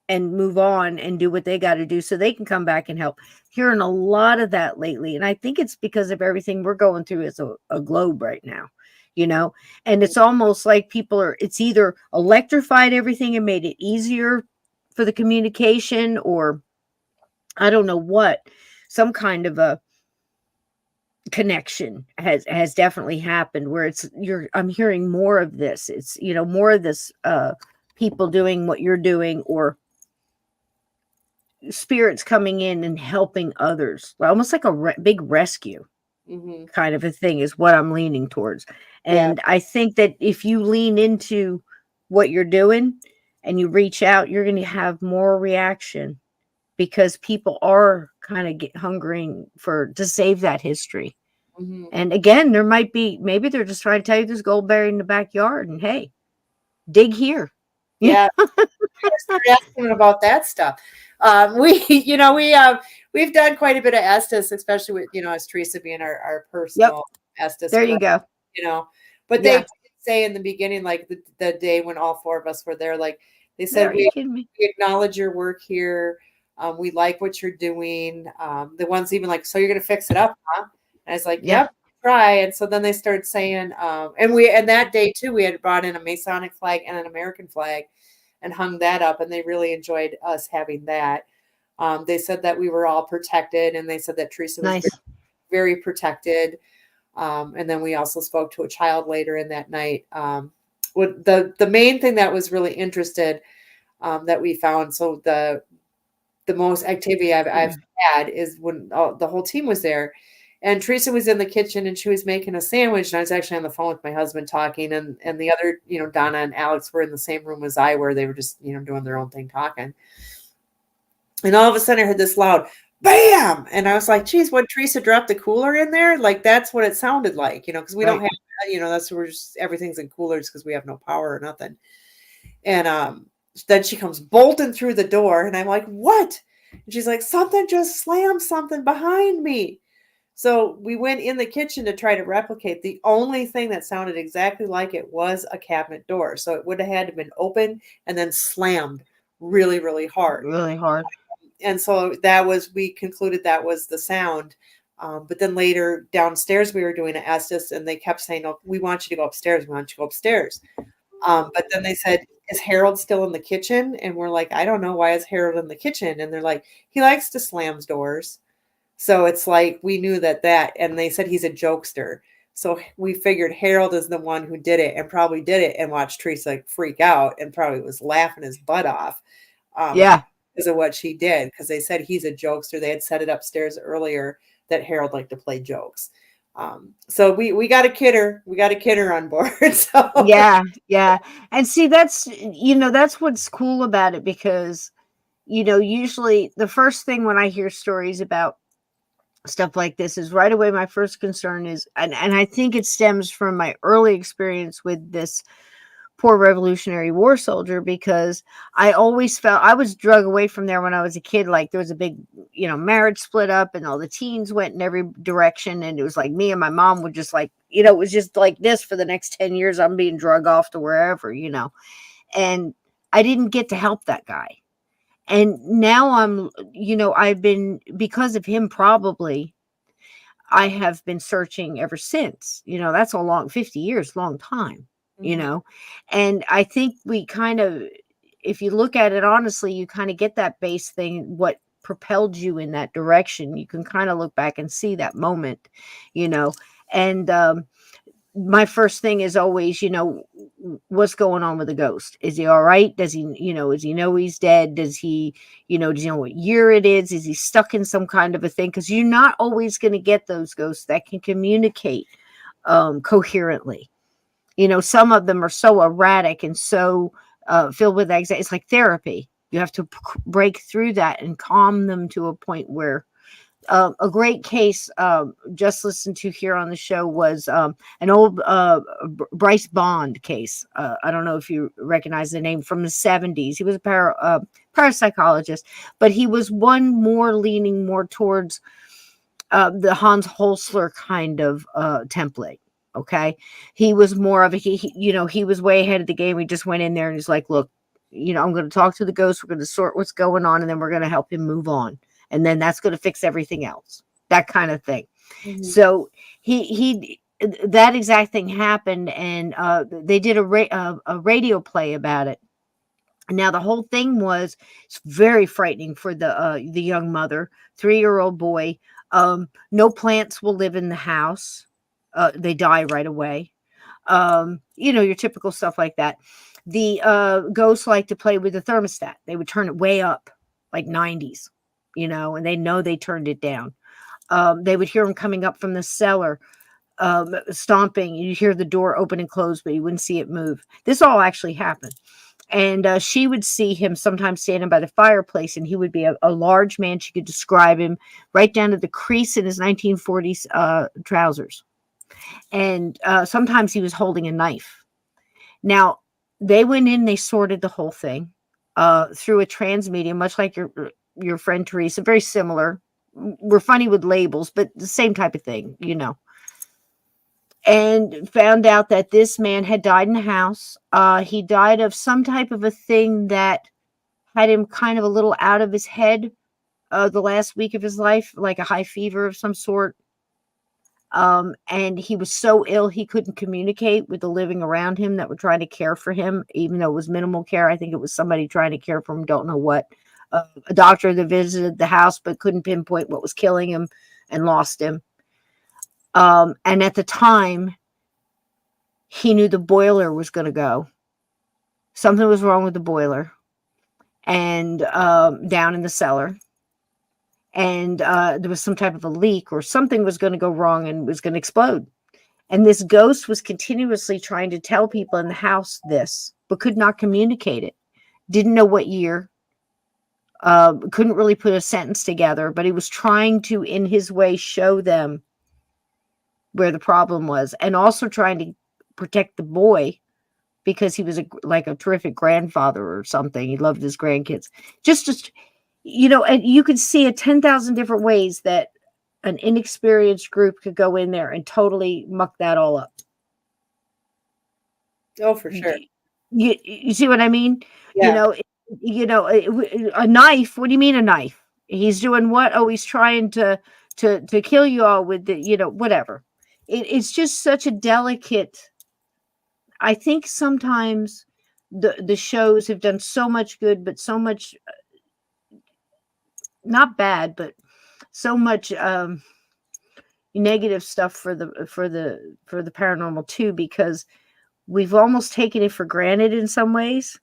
and move on and do what they got to do so they can come back and help. Hearing a lot of that lately, and I think it's because of everything we're going through as a globe right now, you know. And it's almost like it's either electrified everything and made it easier for the communication, or I don't know what, some kind of a connection has definitely happened where I'm hearing more of this. It's, you know, more of this people doing what you're doing, or spirits coming in and helping others, almost like a big rescue kind of a thing is what I'm leaning towards. And I think that if you lean into what you're doing and you reach out, you're going to have more reaction, because people are kind of hungering to save that history. And again, there might be, maybe they're just trying to tell you there's gold buried in the backyard, and hey, dig here. Yeah. Asking about that stuff. We've done quite a bit of Estes, especially with, you know, as Teresa being our personal Estes. There you go. You know, but they did say in the beginning, like the day when all four of us were there, like they said, we acknowledge your work here. We like what you're doing. The ones even like, so you're going to fix it up, huh? And I was like, yep, try. And so then they started saying, and that day too, we had brought in a Masonic flag and an American flag and hung that up, and they really enjoyed us having that. They said that we were all protected, and they said that Teresa was very protected. And then we also spoke to a child later in that night. The main thing that was really interested that we found, so the most activity I've had is when the whole team was there. And Teresa was in the kitchen and she was making a sandwich. And I was actually on the phone with my husband talking. And the other, you know, Donna and Alex were in the same room as I were. They were just, you know, doing their own thing talking. And all of a sudden I heard this loud bam. And I was like, geez, when Teresa dropped the cooler in there, like that's what it sounded like, you know, because we don't have, you know, that's where everything's in coolers because we have no power or nothing. And then she comes bolting through the door and I'm like, what? And she's like, something just slammed something behind me. So we went in the kitchen to try to replicate. The only thing that sounded exactly like it was a cabinet door. So it would have had to have been open and then slammed really, really hard. Really hard. And so we concluded that was the sound. But then later downstairs, we were doing an Estes, and they kept saying, "Oh, we want you to go upstairs. We want you to go upstairs." But then they said, "Is Harold still in the kitchen?" And we're like, "I don't know. Why is Harold in the kitchen?" And they're like, "He likes to slam doors." So it's like, we knew that, and they said he's a jokester. So we figured Harold is the one who did it, and probably did it and watched Teresa freak out and probably was laughing his butt off. Yeah. Because of what she did. Because they said he's a jokester. They had said it upstairs earlier that Harold liked to play jokes. So we got a kidder. We got a kidder on board. So Yeah. And see, that's what's cool about it, because, usually the first thing when I hear stories about stuff like this is right away my first concern is, and I think it stems from my early experience with this poor Revolutionary War soldier, because I always felt I was drug away from there when I was a kid. Like, there was a big, marriage split up, and all the teens went in every direction, and it was like me and my mom would just like, it was just like this for the next 10 years. I'm being drug off to wherever, and I didn't get to help that guy. And now I've been, because of him, probably I have been searching ever since. That's a long 50 years, long time. And I think we kind of, if you look at it honestly, you kind of get that base thing, what propelled you in that direction. You can kind of look back and see that moment, and my first thing is always, what's going on with the ghost? Is he all right? Does he, does he know he's dead? Does he, does he know what year it is? Is he stuck in some kind of a thing? Because you're not always going to get those ghosts that can communicate coherently. Some of them are so erratic and so filled with anxiety. It's like therapy. You have to break through that and calm them to a point where a great case just listened to here on the show was an old Bryce Bond case. I don't know if you recognize the name, from the 70s. He was a parapsychologist, but he was one more leaning more towards the Hans Holzler kind of template. Okay. He was more of he was way ahead of the game. He just went in there and he's like, look, I'm going to talk to the ghost. We're going to sort what's going on, and then we're going to help him move on. And then that's going to fix everything else. That kind of thing. Mm-hmm. So he that exact thing happened, and they did a radio play about it. Now the whole thing was, it's very frightening for the young mother, 3-year-old boy. No plants will live in the house. They die right away. Your typical stuff like that. The ghosts like to play with the thermostat. They would turn it way up, like 90s. And they know they turned it down. They would hear him coming up from the cellar, stomping. You hear the door open and close, but you wouldn't see it move. This all actually happened. And she would see him sometimes standing by the fireplace, and he would be a large man. She could describe him right down to the crease in his 1940s trousers. And sometimes he was holding a knife. Now, they went in, they sorted the whole thing through a trans medium, much like your friend Teresa, very similar. We're funny with labels, but the same type of thing, and found out that this man had died in the house. He died of some type of a thing that had him kind of a little out of his head the last week of his life, like a high fever of some sort. And he was so ill he couldn't communicate with the living around him that were trying to care for him, even though it was minimal care. I think it was somebody trying to care for him, don't know what. A doctor that visited the house but couldn't pinpoint what was killing him and lost him. And at the time, he knew the boiler was going to go. Something was wrong with the boiler, and down in the cellar. And there was some type of a leak, or something was going to go wrong and was going to explode. And this ghost was continuously trying to tell people in the house this, but could not communicate it. Didn't know what year. Couldn't really put a sentence together, but he was trying to, in his way, show them where the problem was, and also trying to protect the boy, because he was like a terrific grandfather or something. He loved his grandkids. Just and you could see 10,000 different ways that an inexperienced group could go in there and totally muck that all up. Oh, for sure. You see what I mean? Yeah. you know, a knife. What do you mean a knife? He's doing what? Oh, he's trying to kill you all with the, you know, whatever. It's just such a delicate. I think sometimes the shows have done so much good, but so much not bad, but so much negative stuff for the paranormal too, because we've almost taken it for granted in some ways,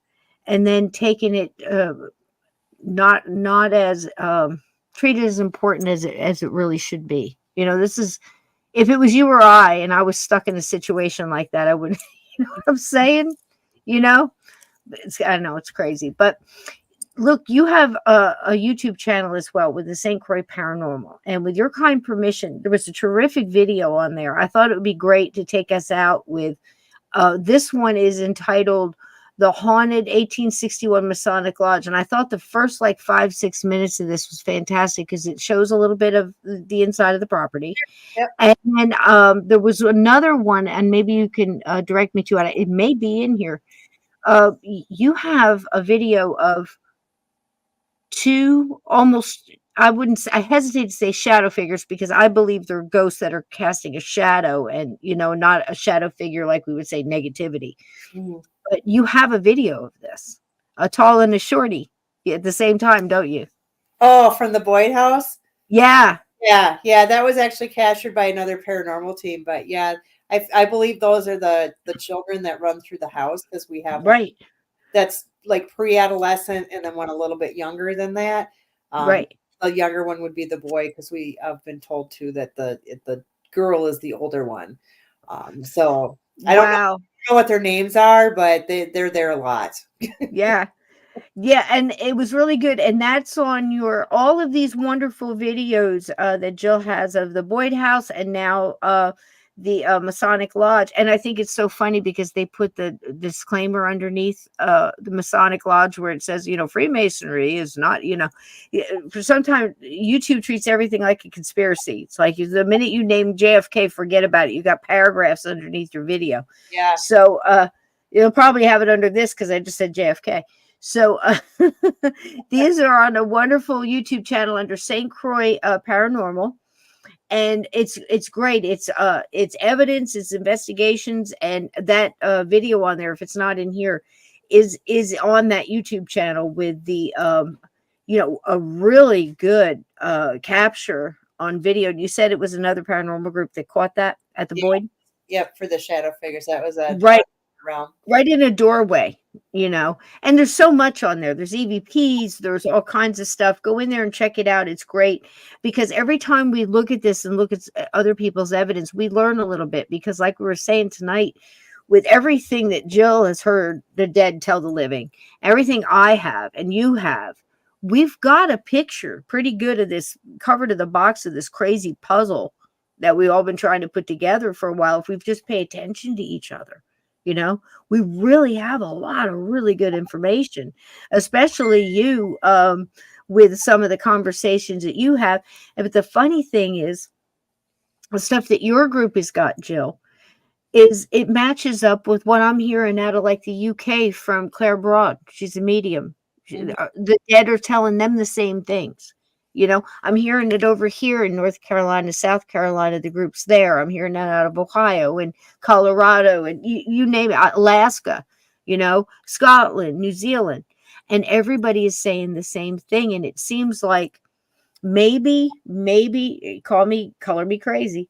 and then taken it not as treated as important as it really should be. You know, this is, if it was you or I and I was stuck in a situation like that, I would, you know what I'm saying? You know, I know it's crazy, but look, you have a YouTube channel as well with the St. Croix Paranormal, and with your kind permission, there was a terrific video on there. I thought it would be great to take us out with. This one is entitled "The Haunted 1861 Masonic Lodge," and I thought the first like 5-6 minutes of this was fantastic because it shows a little bit of the inside of the property. Yep. And then there was another one, and maybe you can direct me to it. It may be in here. You have a video of two almost, I hesitate to say shadow figures, because I believe they're ghosts that are casting a shadow, and, you know, not a shadow figure like we would say negativity. But you have a video of this, a tall and a shorty at the same time, don't you? Oh, from the Boyd House? Yeah. Yeah. That was actually captured by another paranormal team. But yeah, I believe those are the children that run through the house, because we have right. That's like pre-adolescent, and then one a little bit younger than that. Right. The younger one would be the boy, because we have been told too that the girl is the older one. So I don't know what their names are, but they're there a lot. Yeah. Yeah, and it was really good, and that's on your all of these wonderful videos that Jill has of the Boyd House, and now the Masonic Lodge. And I think it's so funny because they put the disclaimer underneath the Masonic Lodge where it says, you know, Freemasonry is not, you know, for sometimes YouTube treats everything like a conspiracy. It's like the minute you name JFK, forget about it. You got paragraphs underneath your video. Yeah. So you'll probably have it under this because I just said JFK. So these are on a wonderful YouTube channel under St. Croix Paranormal. And it's great. It's evidence, it's investigations, and that video on there, if it's not in here, is on that YouTube channel with the you know, a really good capture on video. And you said it was another paranormal group that caught that at the Boyd? Yep, for the shadow figures. That was a right in a doorway, you know. And there's so much on there. There's EVPs, there's all kinds of stuff. Go in there and check it out. It's great, because every time we look at this and look at other people's evidence, we learn a little bit, because like we were saying tonight, with everything that Jill has heard the dead tell the living, everything I have and you have, we've got a picture pretty good of this cover to the box of this crazy puzzle that we've all been trying to put together for a while, if we've just paid attention to each other. You know, we really have a lot of really good information, especially you with some of the conversations that you have. But the funny thing is, the stuff that your group has got, Jill, is it matches up with what I'm hearing out of like the UK from Claire Broad. She's a medium. The dead are telling them the same things. You know, I'm hearing it over here in North Carolina, South Carolina, the groups there. I'm hearing that out of Ohio and Colorado and you name it, Alaska, you know, Scotland, New Zealand. And everybody is saying the same thing. And it seems like maybe, color me crazy,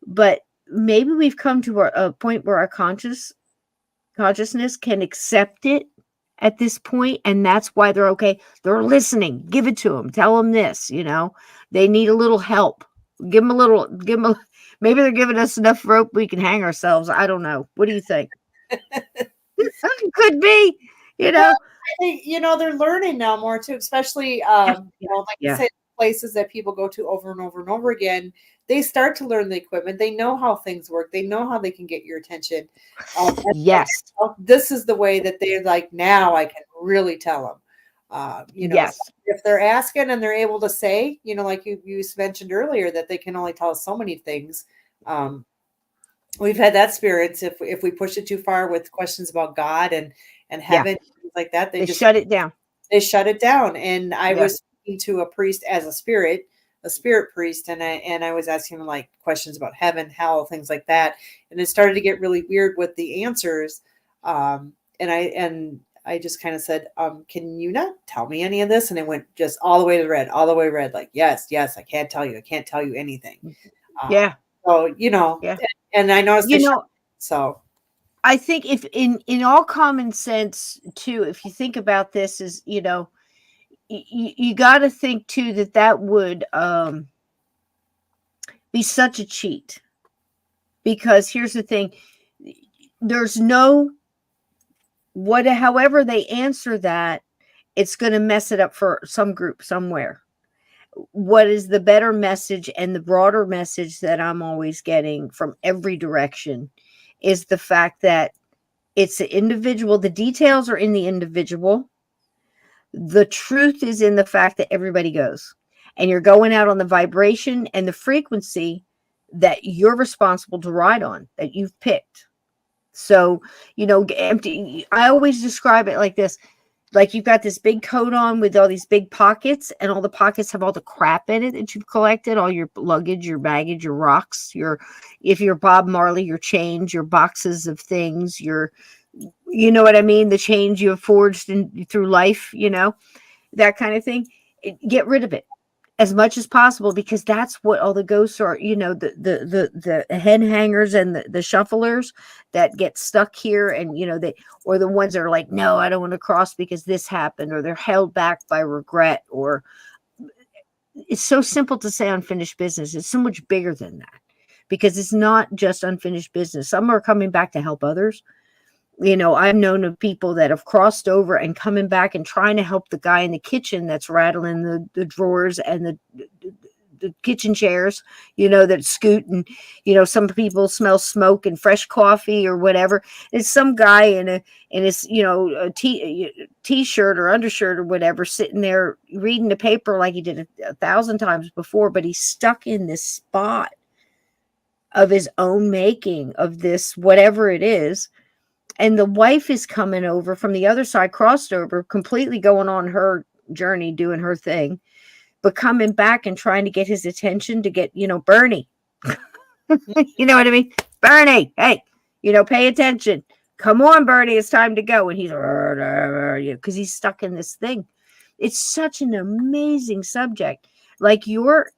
but maybe we've come to a point where our consciousness can accept it at this point, and that's why they're okay. They're listening. Give it to them. Tell them this, you know, they need a little help. Maybe they're giving us enough rope we can hang ourselves. I don't know. What do you think? Could be, you know. Well, I think, you know, they're learning now more too, especially, you know, like you said, places that people go to over and over and over again. They start to learn the equipment. They know how things work. They know how they can get your attention. Yes. This is the way that they're like, now I can really tell them. You know, yes. If they're asking and they're able to say, you know, like you mentioned earlier, that they can only tell us so many things. We've had that experience. If we push it too far with questions about God and heaven, things like that, they just shut it down. They shut it down. And I was speaking to a priest as a spirit priest, and I was asking him like questions about heaven, hell, things like that. And it started to get really weird with the answers. And I just kind of said, can you not tell me any of this? And it went just all the way to red, like, yes, I can't tell you anything. Yeah. So, and I noticed, so I think if in all common sense too, if you think about this is, you got to think too that would be such a cheat, because here's the thing, there's no however they answer that, it's going to mess it up for some group somewhere. What is the better message and the broader message that I'm always getting from every direction is the fact that it's an individual. The details are in the individual. The truth is in the fact that everybody goes, and you're going out on the vibration and the frequency that you're responsible to ride on, that you've picked. So, empty. I always describe it like this. Like you've got this big coat on with all these big pockets, and all the pockets have all the crap in it that you've collected, all your luggage, your baggage, your rocks, if you're Bob Marley, your change, your boxes of things, you know what I mean? The change you have forged through life, that kind of thing. Get rid of it as much as possible, because that's what all the ghosts are, the head hangers and the shufflers that get stuck here, and or the ones that are like, no, I don't want to cross because this happened, or they're held back by regret, or it's so simple to say unfinished business. It's so much bigger than that, because it's not just unfinished business. Some are coming back to help others. I've known of people that have crossed over and coming back and trying to help the guy in the kitchen that's rattling the drawers and the kitchen chairs, that scoot, and, some people smell smoke and fresh coffee or whatever. It's some guy in his, a t-shirt or undershirt or whatever, sitting there reading the paper like he did 1,000 times before, but he's stuck in this spot of his own making, of this, whatever it is. And the wife is coming over from the other side, crossed over, completely going on her journey, doing her thing, but coming back and trying to get his attention to get, Bernie, you know what I mean? Bernie, hey, pay attention. Come on, Bernie, it's time to go. And he's, because he's stuck in this thing. It's such an amazing subject. Like your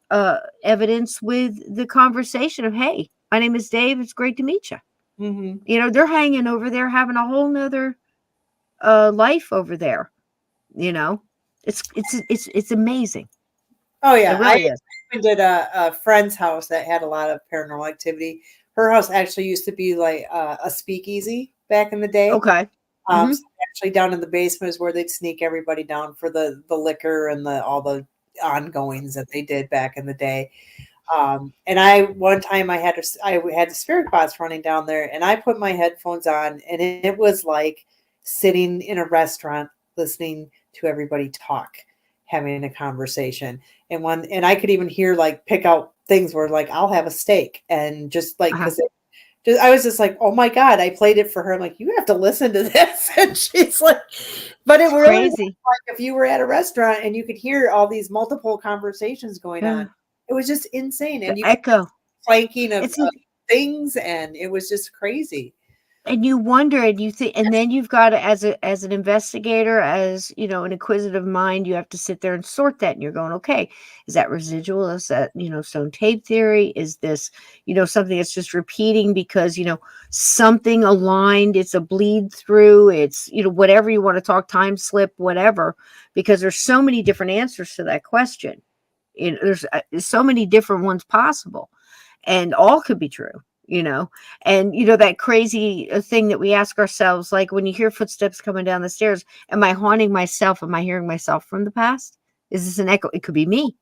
evidence with the conversation of, hey, my name is Dave. It's great to meet you. Mm-hmm. They're hanging over there, having a whole nother life over there. It's amazing. Oh yeah, really I did a friend's house that had a lot of paranormal activity. Her house actually used to be like a speakeasy back in the day. Okay. So actually down in the basement is where they'd sneak everybody down for the liquor and all the ongoings that they did back in the day. And one time I had the spirit box running down there, and I put my headphones on, and it was like sitting in a restaurant listening to everybody talk, having a conversation. And I could even hear like pick out things where like, I'll have a steak, and just like, because I was just like, oh my God, I played it for her. I'm like, you have to listen to this. And she's like, but it really crazy. Like if you were at a restaurant and you could hear all these multiple conversations going on. It was just insane. And you echo clanking of things, and it was just crazy. And you wonder, and you think, and then you've got to, as an investigator, as an inquisitive mind, you have to sit there and sort that. And you're going, okay, is that residual? Is that, stone tape theory? Is this, something that's just repeating because, something aligned? It's a bleed through. It's, whatever you want to talk, time slip, whatever, because there's so many different answers to that question. There's so many different ones possible, and all could be true. And that crazy thing that we ask ourselves, like when you hear footsteps coming down the stairs, am I haunting myself? Am I hearing myself from the past? Is this an echo? It could be me.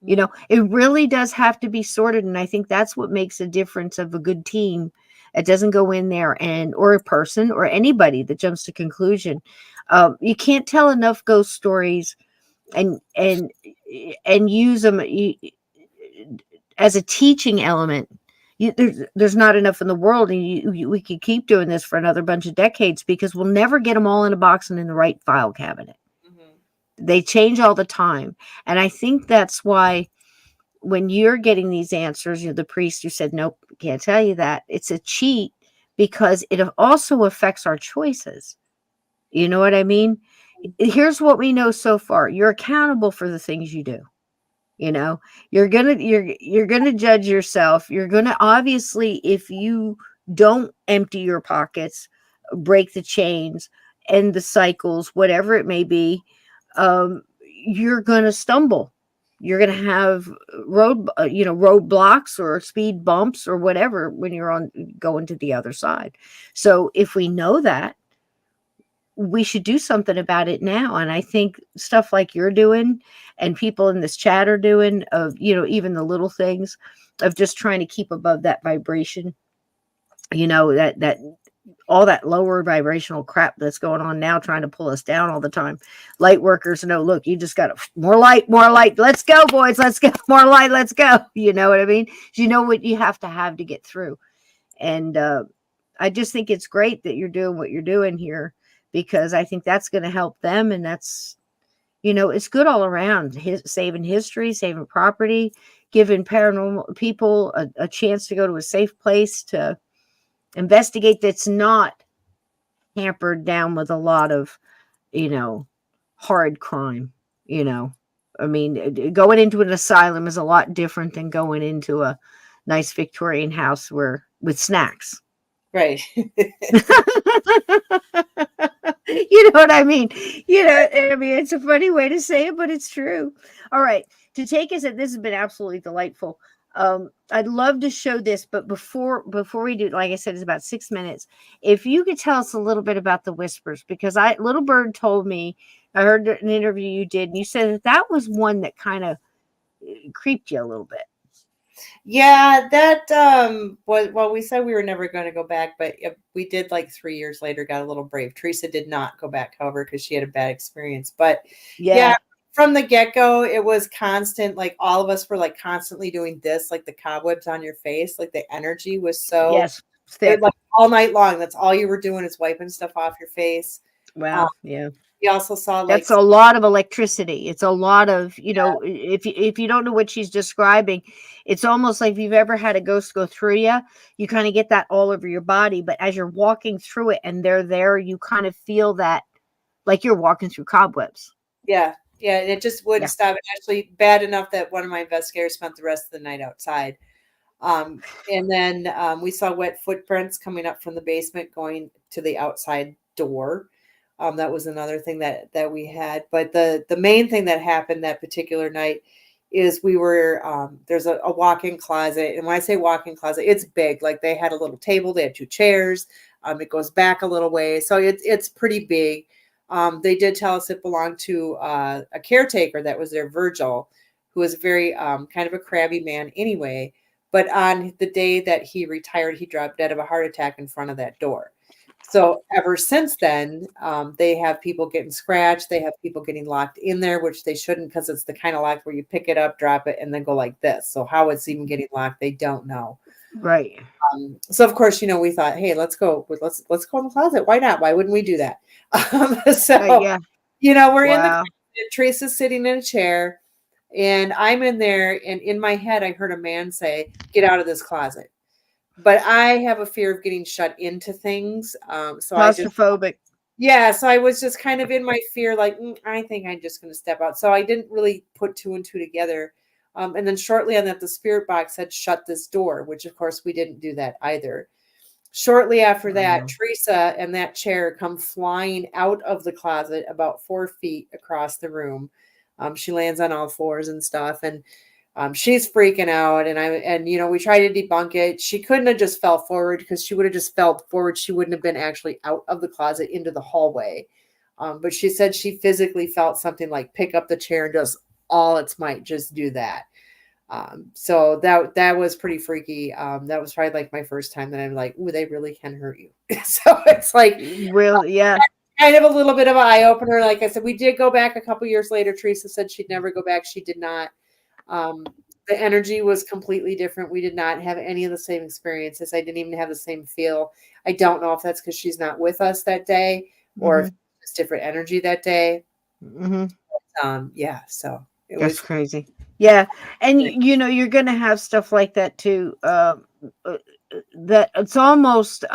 It really does have to be sorted. And I think that's what makes a difference of a good team. It doesn't go in there or a person or anybody that jumps to conclusion. You can't tell enough ghost stories and use them as a teaching element. There's not enough in the world, and we could keep doing this for another bunch of decades, because we'll never get them all in a box and in the right file cabinet. They change all the time. And I think that's why when you're getting these answers, the priest who said, nope, can't tell you that, it's a cheat because it also affects our choices. You know what I mean? Here's what we know so far. You're accountable for the things you do. You're gonna judge yourself. You're gonna, obviously, if you don't empty your pockets, break the chains and the cycles, whatever it may be, you're gonna stumble. You're gonna have roadblocks or speed bumps or whatever when you're going to the other side. So if we know that, we should do something about it now. And I think stuff like you're doing and people in this chat are doing, of, even the little things of just trying to keep above that vibration, that all that lower vibrational crap that's going on now, trying to pull us down all the time. Light workers know, look, you just got more light. Let's go, boys. Let's go. More light. Let's go. You know what I mean? You know what you have to get through. And I just think it's great that you're doing what you're doing here, because I think that's going to help them. And that's, it's good all around. Saving history, saving property, giving paranormal people a chance to go to a safe place to investigate that's not hampered down with a lot of, hard crime. I mean, going into an asylum is a lot different than going into a nice Victorian house with snacks. Right. You know what I mean? It's a funny way to say it, but it's true. All right. To take us, this has been absolutely delightful. I'd love to show this, but before we do, like I said, it's about 6 minutes. If you could tell us a little bit about the whispers, because Little Bird told me, I heard an interview you did, and you said that was one that kind of creeped you a little bit. Yeah, that we said we were never going to go back, but we did, like 3 years later, got a little brave. Teresa did not go back, however, because she had a bad experience. But yeah, from the get-go, it was constant. Like, all of us were like constantly doing this, like the cobwebs on your face. Like, the energy was so thick. Like all night long. That's all you were doing, is wiping stuff off your face. Wow. Yeah. We also saw, that's a lot of electricity. It's a lot of, if you don't know what she's describing, it's almost like if you've ever had a ghost go through you kind of get that all over your body. But as you're walking through it and they're there, you kind of feel that like you're walking through cobwebs. Yeah. Yeah. And it just wouldn't stop. It actually bad enough that one of my investigators spent the rest of the night outside. And then we saw wet footprints coming up from the basement going to the outside door. That was another thing that we had. But the main thing that happened that particular night is we were, there's a walk-in closet. And when I say walk-in closet, it's big. Like, they had a little table, they had 2 chairs. It goes back a little way. So it's pretty big. They did tell us it belonged to a caretaker that was there, Virgil, who was very kind of a crabby man anyway. But on the day that he retired, he dropped dead of a heart attack in front of that door. So ever since then, they have people getting scratched. They have people getting locked in there, which they shouldn't, because it's the kind of lock where you pick it up, drop it, and then go like this. So how it's even getting locked, they don't know. Right. So of course, we thought, hey, let's go in the closet. Why not? Why wouldn't we do that? We're in the closet. Teresa's sitting in a chair, and I'm in there. And in my head, I heard a man say, "Get out of this closet." But I have a fear of getting shut into things. So claustrophobic. So I was just kind of in my fear, like, I think I'm just going to step out. So I didn't really put 2 and 2 together. And then shortly on that, the spirit box had shut this door, which of course we didn't do that either. Shortly after that, Teresa and that chair come flying out of the closet about 4 feet across the room. She lands on all fours and stuff. And she's freaking out, and we try to debunk it. She couldn't have just fell forward, because she would have just fell forward. She wouldn't have been actually out of the closet into the hallway. But she said she physically felt something like pick up the chair and just all its might just do that. So that was pretty freaky. That was probably like my first time that I'm like, ooh, they really can hurt you. So it's like, kind of a little bit of an eye opener. Like I said, we did go back a couple years later. Teresa said she'd never go back. She did not. The energy was completely different. We did not have any of the same experiences. I didn't even have the same feel. I don't know if that's because she's not with us that day, or if it's different energy that day. Yeah, so it That's was crazy. Yeah, and you know you're going to have stuff like that too. That it's almost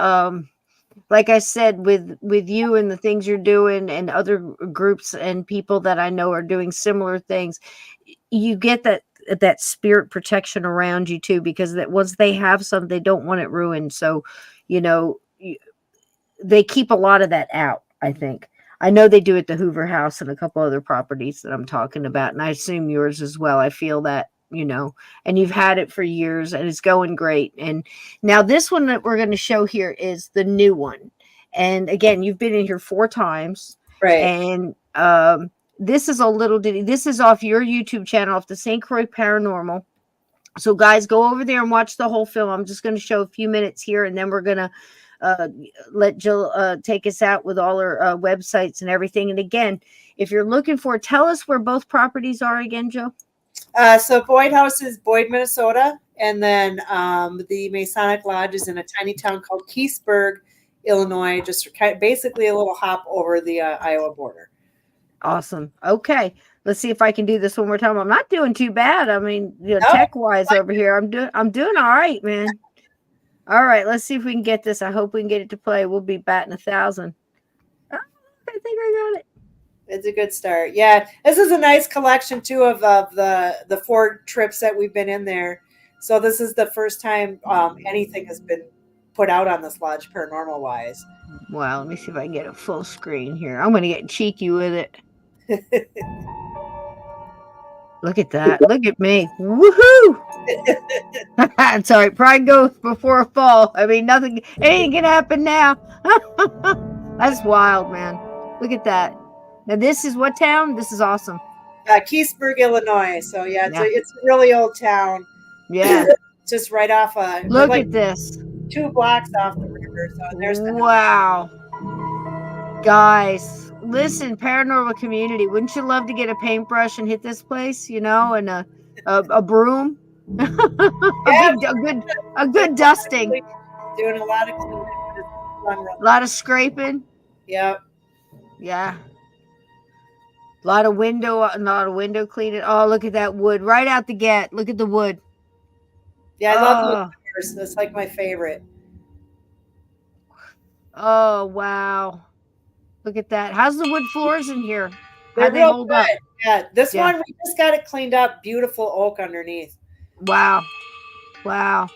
like I said with you and the things you're doing and other groups and people that I know are doing similar things. You get that spirit protection around you too, because that once they have some, they don't want it ruined. So, you know, they keep a lot of that out, I think. I know they do at the Hoover House and a couple other properties that I'm talking about, and I assume yours as well. I feel that, you know, and you've had it for years and it's going great. And now this one that we're going to show here is the new one. And again, you've been in here 4 times. right. And this is a little ditty. This is off your YouTube channel, off the St. Croix Paranormal. So guys, go over there and watch the whole film. I'm just going to show a few minutes here, and then we're going to let Jill take us out with all her websites and everything. And again, if you're looking for, tell us where both properties are again, Jill. So Boyd House is Boyd, Minnesota, and then the Masonic Lodge is in a tiny town called Keithsburg, Illinois, just basically a little hop over the Iowa border. Awesome. Okay, let's see if I can do this one more time. I'm not doing too bad. I mean, you know, No, tech wise over here, I'm doing all right, man. All right, let's see if we can get this. I hope we can get it to play. We'll be batting 1,000. Oh, I think I got it. It's a good start. Yeah, this is a nice collection too of the 4 trips that we've been in there. So this is the first time anything has been put out on this lodge paranormal wise. Wow, let me see if I can get a full screen here. I'm going to get cheeky with it. Look at that. Look at me. Woohoo! It's all right. Pride goes before a fall. I mean, nothing, anything can happen now. That's wild, man. Look at that. Now, this is what town? This is awesome. Keithsburg, Illinois. So yeah, it's a really old town. Yeah. Just right off. Look like at this. 2 blocks off the river. So there's the Wow. Guys, listen, paranormal community, wouldn't you love to get a paintbrush and hit this place, you know, and a broom? a good dusting. Doing a lot of cleaning. A lot of scraping. Yep. Yeah. A lot of window cleaning. Oh, look at that wood right out the gate. Look at the wood. Yeah, I love the wood. That's like my favorite. Oh, wow. Look at that. How's the wood floors in here? They're They hold up? Yeah, this one we just got it cleaned up. Beautiful oak underneath. Wow. Wow.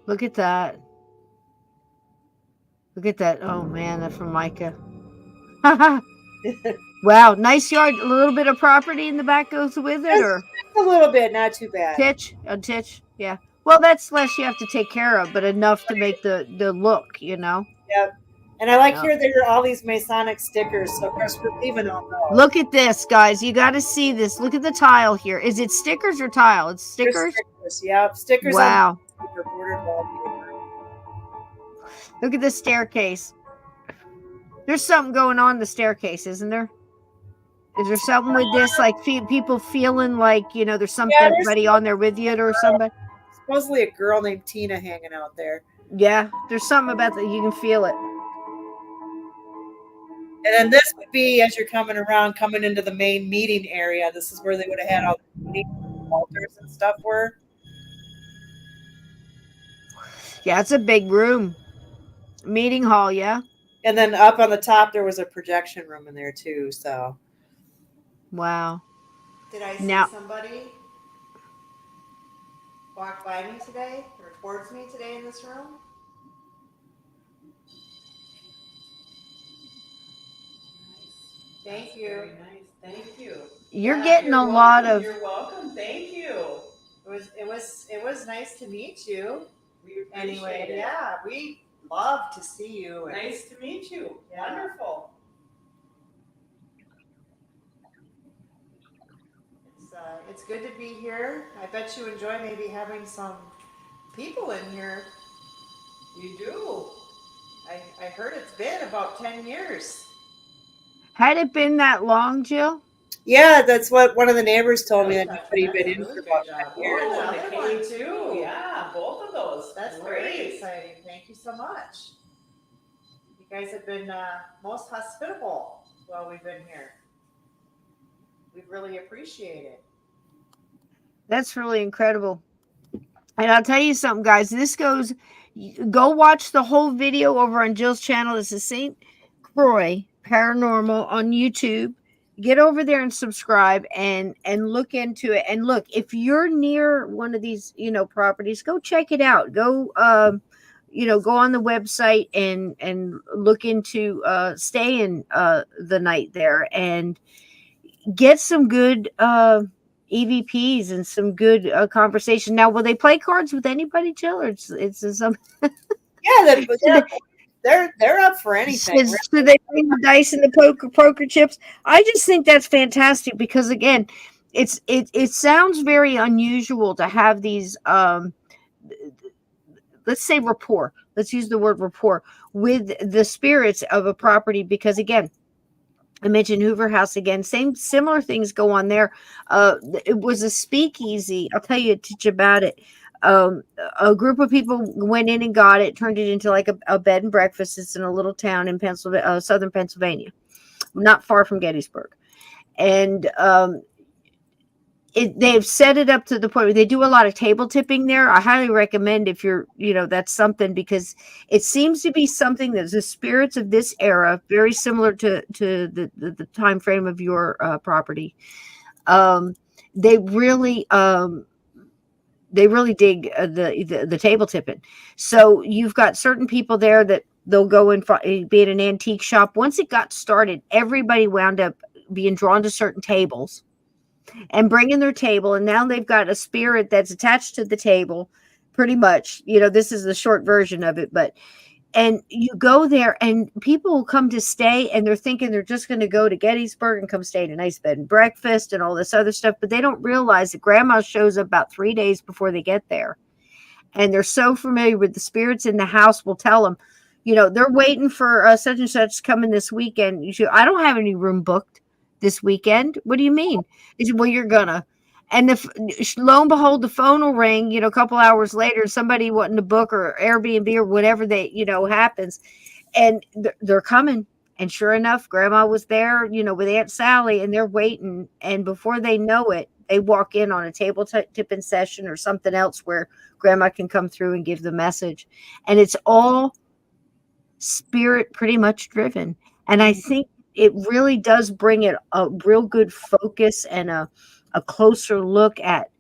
Look at that. Look at that. Oh man, that's from Micah. Wow, nice yard. A little bit of property in the back goes with it, or a little bit, not too bad. A titch. Yeah. Well, that's less you have to take care of, but enough to make the look, you know. Yep. And I like here there are all these Masonic stickers, so of course we're leaving all those. Look at this, guys. You got to see this. Look at the tile here. Is it stickers or tile? It's stickers. Yep, stickers. Wow. Look at the staircase. There's something going on in the staircase, isn't there? Is there something with this, like people feeling like, you know, there's somebody on there with you or somebody? Supposedly a girl named Tina hanging out there. Yeah, there's something about that. You can feel it. And then this would be, as you're coming into the main meeting area, this is where they would have had all the meeting altars and stuff were. Yeah, it's a big room. Meeting hall, yeah. And then up on the top, there was a projection room in there too, so. Wow. Did I see somebody walk by me today or towards me today in this room? Thank you. Very nice. Thank you. You're getting a lot of. You're welcome. Thank you. It was nice to meet you. We appreciate it. Yeah, we love to see you. Nice to meet you. Yeah. Wonderful. It's good to be here. I bet you enjoy maybe having some people in here. You do. I heard it's been about 10 years. Had it been that long, Jill? Yeah, that's what one of the neighbors told me. That he'd been in for about 10 years. Oh, the one too. Yeah, both of those. That's very exciting. Thank you so much. You guys have been most hospitable while we've been here. We really appreciate it. That's really incredible. And I'll tell you something, guys. Go watch the whole video over on Jill's channel. This is St. Croix Paranormal on YouTube. Get over there and subscribe and look into it. And look, if you're near one of these, properties, go check it out. Go, go on the website and look into staying the night there and get some good EVPs and some good conversation. Now, will they play cards with anybody, Jill? Or it's some? Yeah, they're up for anything. So they bring the dice and the poker chips. I just think that's fantastic because again, it sounds very unusual to have these let's say rapport. Let's use the word rapport with the spirits of a property because again, I mentioned Hoover House again. Similar things go on there. It was a speakeasy. I'll tell you about it. A group of people went in and got it, turned it into like a bed and breakfast. It's in a little town in Pennsylvania, southern Pennsylvania, not far from Gettysburg. And they've set it up to the point where they do a lot of table tipping there. I highly recommend if you're, that's something because it seems to be something that the spirits of this era, very similar to the time frame of your property. They really dig the table tipping. So you've got certain people there that they'll go and be at an antique shop. Once it got started, everybody wound up being drawn to certain tables and bringing their table. And now they've got a spirit that's attached to the table pretty much. This is the short version of it, and you go there and people will come to stay and they're thinking they're just going to go to Gettysburg and come stay in a nice bed and breakfast and all this other stuff. But they don't realize that grandma shows up about 3 days before they get there. And they're so familiar with the spirits in the house will tell them, they're waiting for such and such coming this weekend. I don't have any room booked this weekend. What do you mean? He said, well, you're gonna. And lo and behold, the phone will ring, a couple hours later, somebody wanting to book or Airbnb or whatever happens. And they're coming. And sure enough, grandma was there, with Aunt Sally and they're waiting. And before they know it, they walk in on a table tipping session or something else where grandma can come through and give the message. And it's all spirit pretty much driven. And I think it really does bring it a real good focus and a closer look at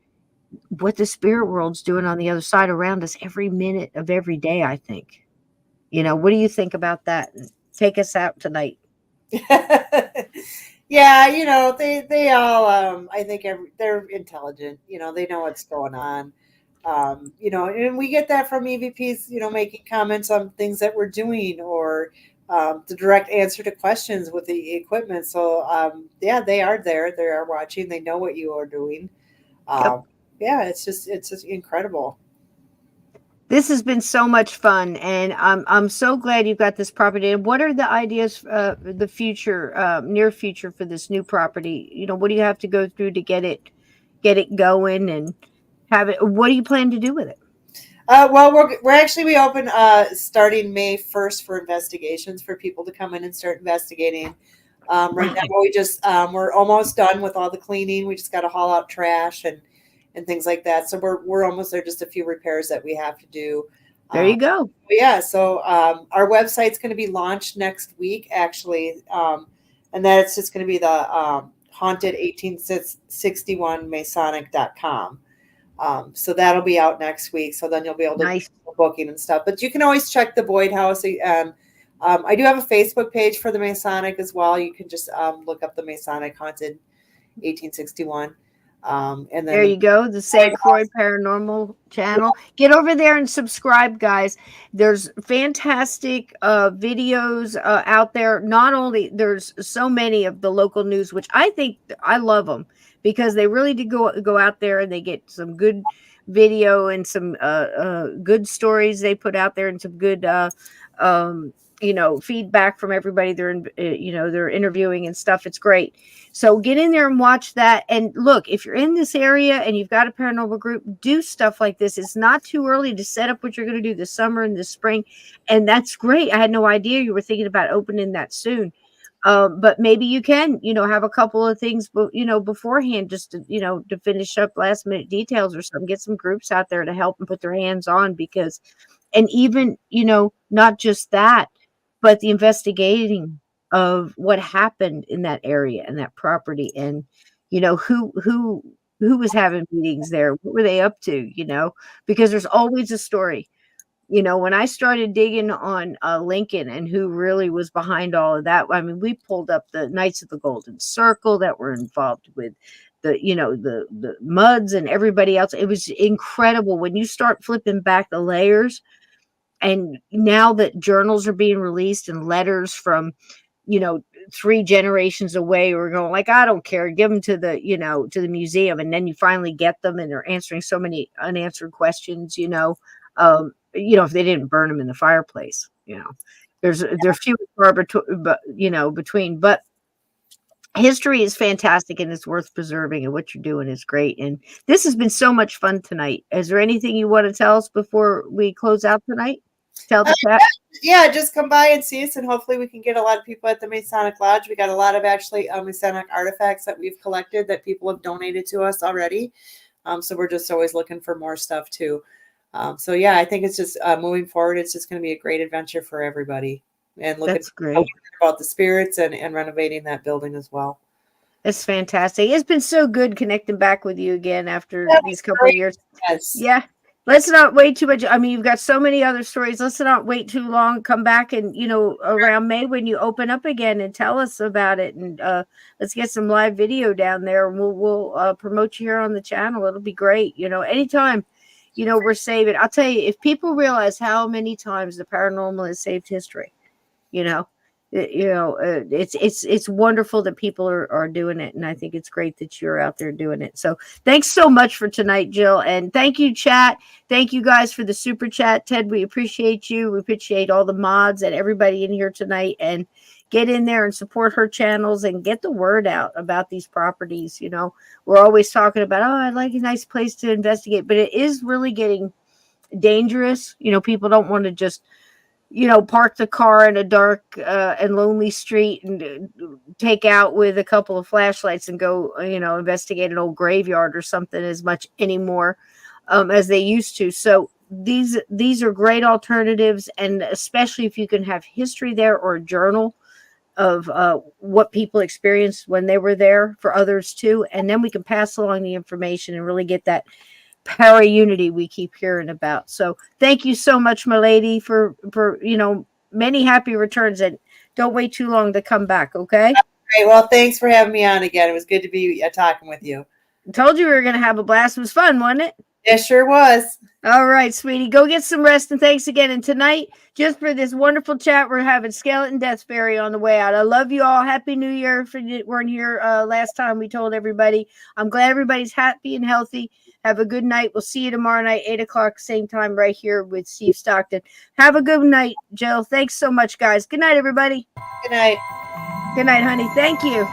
what the spirit world's doing on the other side around us every minute of every day, I think. What do you think about that? Take us out tonight. Yeah, they all, I think they're intelligent, they know what's going on. And we get that from EVPs, making comments on things that we're doing or the direct answer to questions with the equipment. So, they are there. They are watching. They know what you are doing. Yep. Yeah, it's just incredible. This has been so much fun, and I'm so glad you've got this property. And what are the ideas, the future, near future for this new property? What do you have to go through to get it going and have it? What do you plan to do with it? Well, we open starting May 1st for investigations for people to come in and start investigating. Right now, we're almost done with all the cleaning. We just got to haul out trash and things like that. So we're almost there. Just a few repairs that we have to do. There you go. Yeah. So our website's going to be launched next week, actually, and that's just going to be the Haunted 1861 Masonic.com. So that'll be out next week. So then you'll be able to do booking and stuff. But you can always check the Boyd House. I do have a Facebook page for the Masonic as well. You can just look up the Masonic Haunted 1861. And then there you go, the St. Croix Paranormal channel. Get over there and subscribe, guys. There's fantastic videos out there. Not only there's so many of the local news, which I love them because they really do go out there and they get some good video and some good stories they put out there and some good feedback from everybody they're interviewing and stuff. It's great. So get in there and watch that. And look, if you're in this area and you've got a paranormal group, do stuff like this. It's not too early to set up what you're going to do this summer and this spring. And that's great. I had no idea you were thinking about opening that soon. But maybe you can, have a couple of things, beforehand, just to, to finish up last minute details or something. Get some groups out there to help and put their hands on, because, and even, not just that, but the investigating of what happened in that area and that property, and, who was having meetings there, what were they up to, because there's always a story. When I started digging on Lincoln and who really was behind all of that, I mean, we pulled up the Knights of the Golden Circle that were involved with the Muds and everybody else. It was incredible when you start flipping back the layers. And now that journals are being released and letters from, 3 generations away, we're going like, I don't care, give them to the museum. And then you finally get them and they're answering so many unanswered questions, if they didn't burn them in the fireplace, there's few between, but history is fantastic and it's worth preserving, and what you're doing is great. And this has been so much fun tonight. Is there anything you want to tell us before we close out tonight? Tell the chat. Yeah, just come by and see us, and hopefully we can get a lot of people at the Masonic Lodge. We got a lot of actually Masonic artifacts that we've collected that people have donated to us already. So we're just always looking for more stuff too. So yeah, I think it's just moving forward. It's just going to be a great adventure for everybody, and looking about the spirits and renovating that building as well. It's fantastic. It's been so good connecting back with you again after these couple of years. Yes. Yeah. Let's not wait too much. I mean, you've got so many other stories. Let's not wait too long. Come back and, around May when you open up again, and tell us about it. And let's get some live video down there. We'll promote you here on the channel. It'll be great. Anytime, we're saving. I'll tell you, if people realize how many times the paranormal has saved history, it's wonderful that people are doing it, and I think it's great that you're out there doing it. So thanks so much for tonight, Jill, and thank you, chat. Thank you guys for the super chat. Ted, we appreciate you. We appreciate all the mods and everybody in here tonight, and get in there and support her channels and get the word out about these properties. We're always talking about, I'd like a nice place to investigate, but it is really getting dangerous. People don't want to just park the car in a dark and lonely street and take out with a couple of flashlights and go, investigate an old graveyard or something as much anymore as they used to. So these are great alternatives, and especially if you can have history there or a journal of what people experienced when they were there for others too. And then we can pass along the information and really get that para unity we keep hearing about. So thank you so much, my lady, for many happy returns, and don't wait too long to come back. Okay. All right. Well, thanks for having me on again. It was good to be talking with you. I told you we were going to have a blast. It was fun, wasn't it? It sure was. All right, sweetie, go get some rest, and thanks again. And tonight, just for this wonderful chat, we're having Skeleton Death Fairy on the way out. I love you all. Happy New Year. If you weren't here last time, we told everybody. I'm glad everybody's happy and healthy. Have a good night. We'll see you tomorrow night, 8 o'clock, same time, right here with Steve Stockton. Have a good night, Jill. Thanks so much, guys. Good night, everybody. Good night. Good night, honey. Thank you.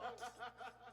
Oh.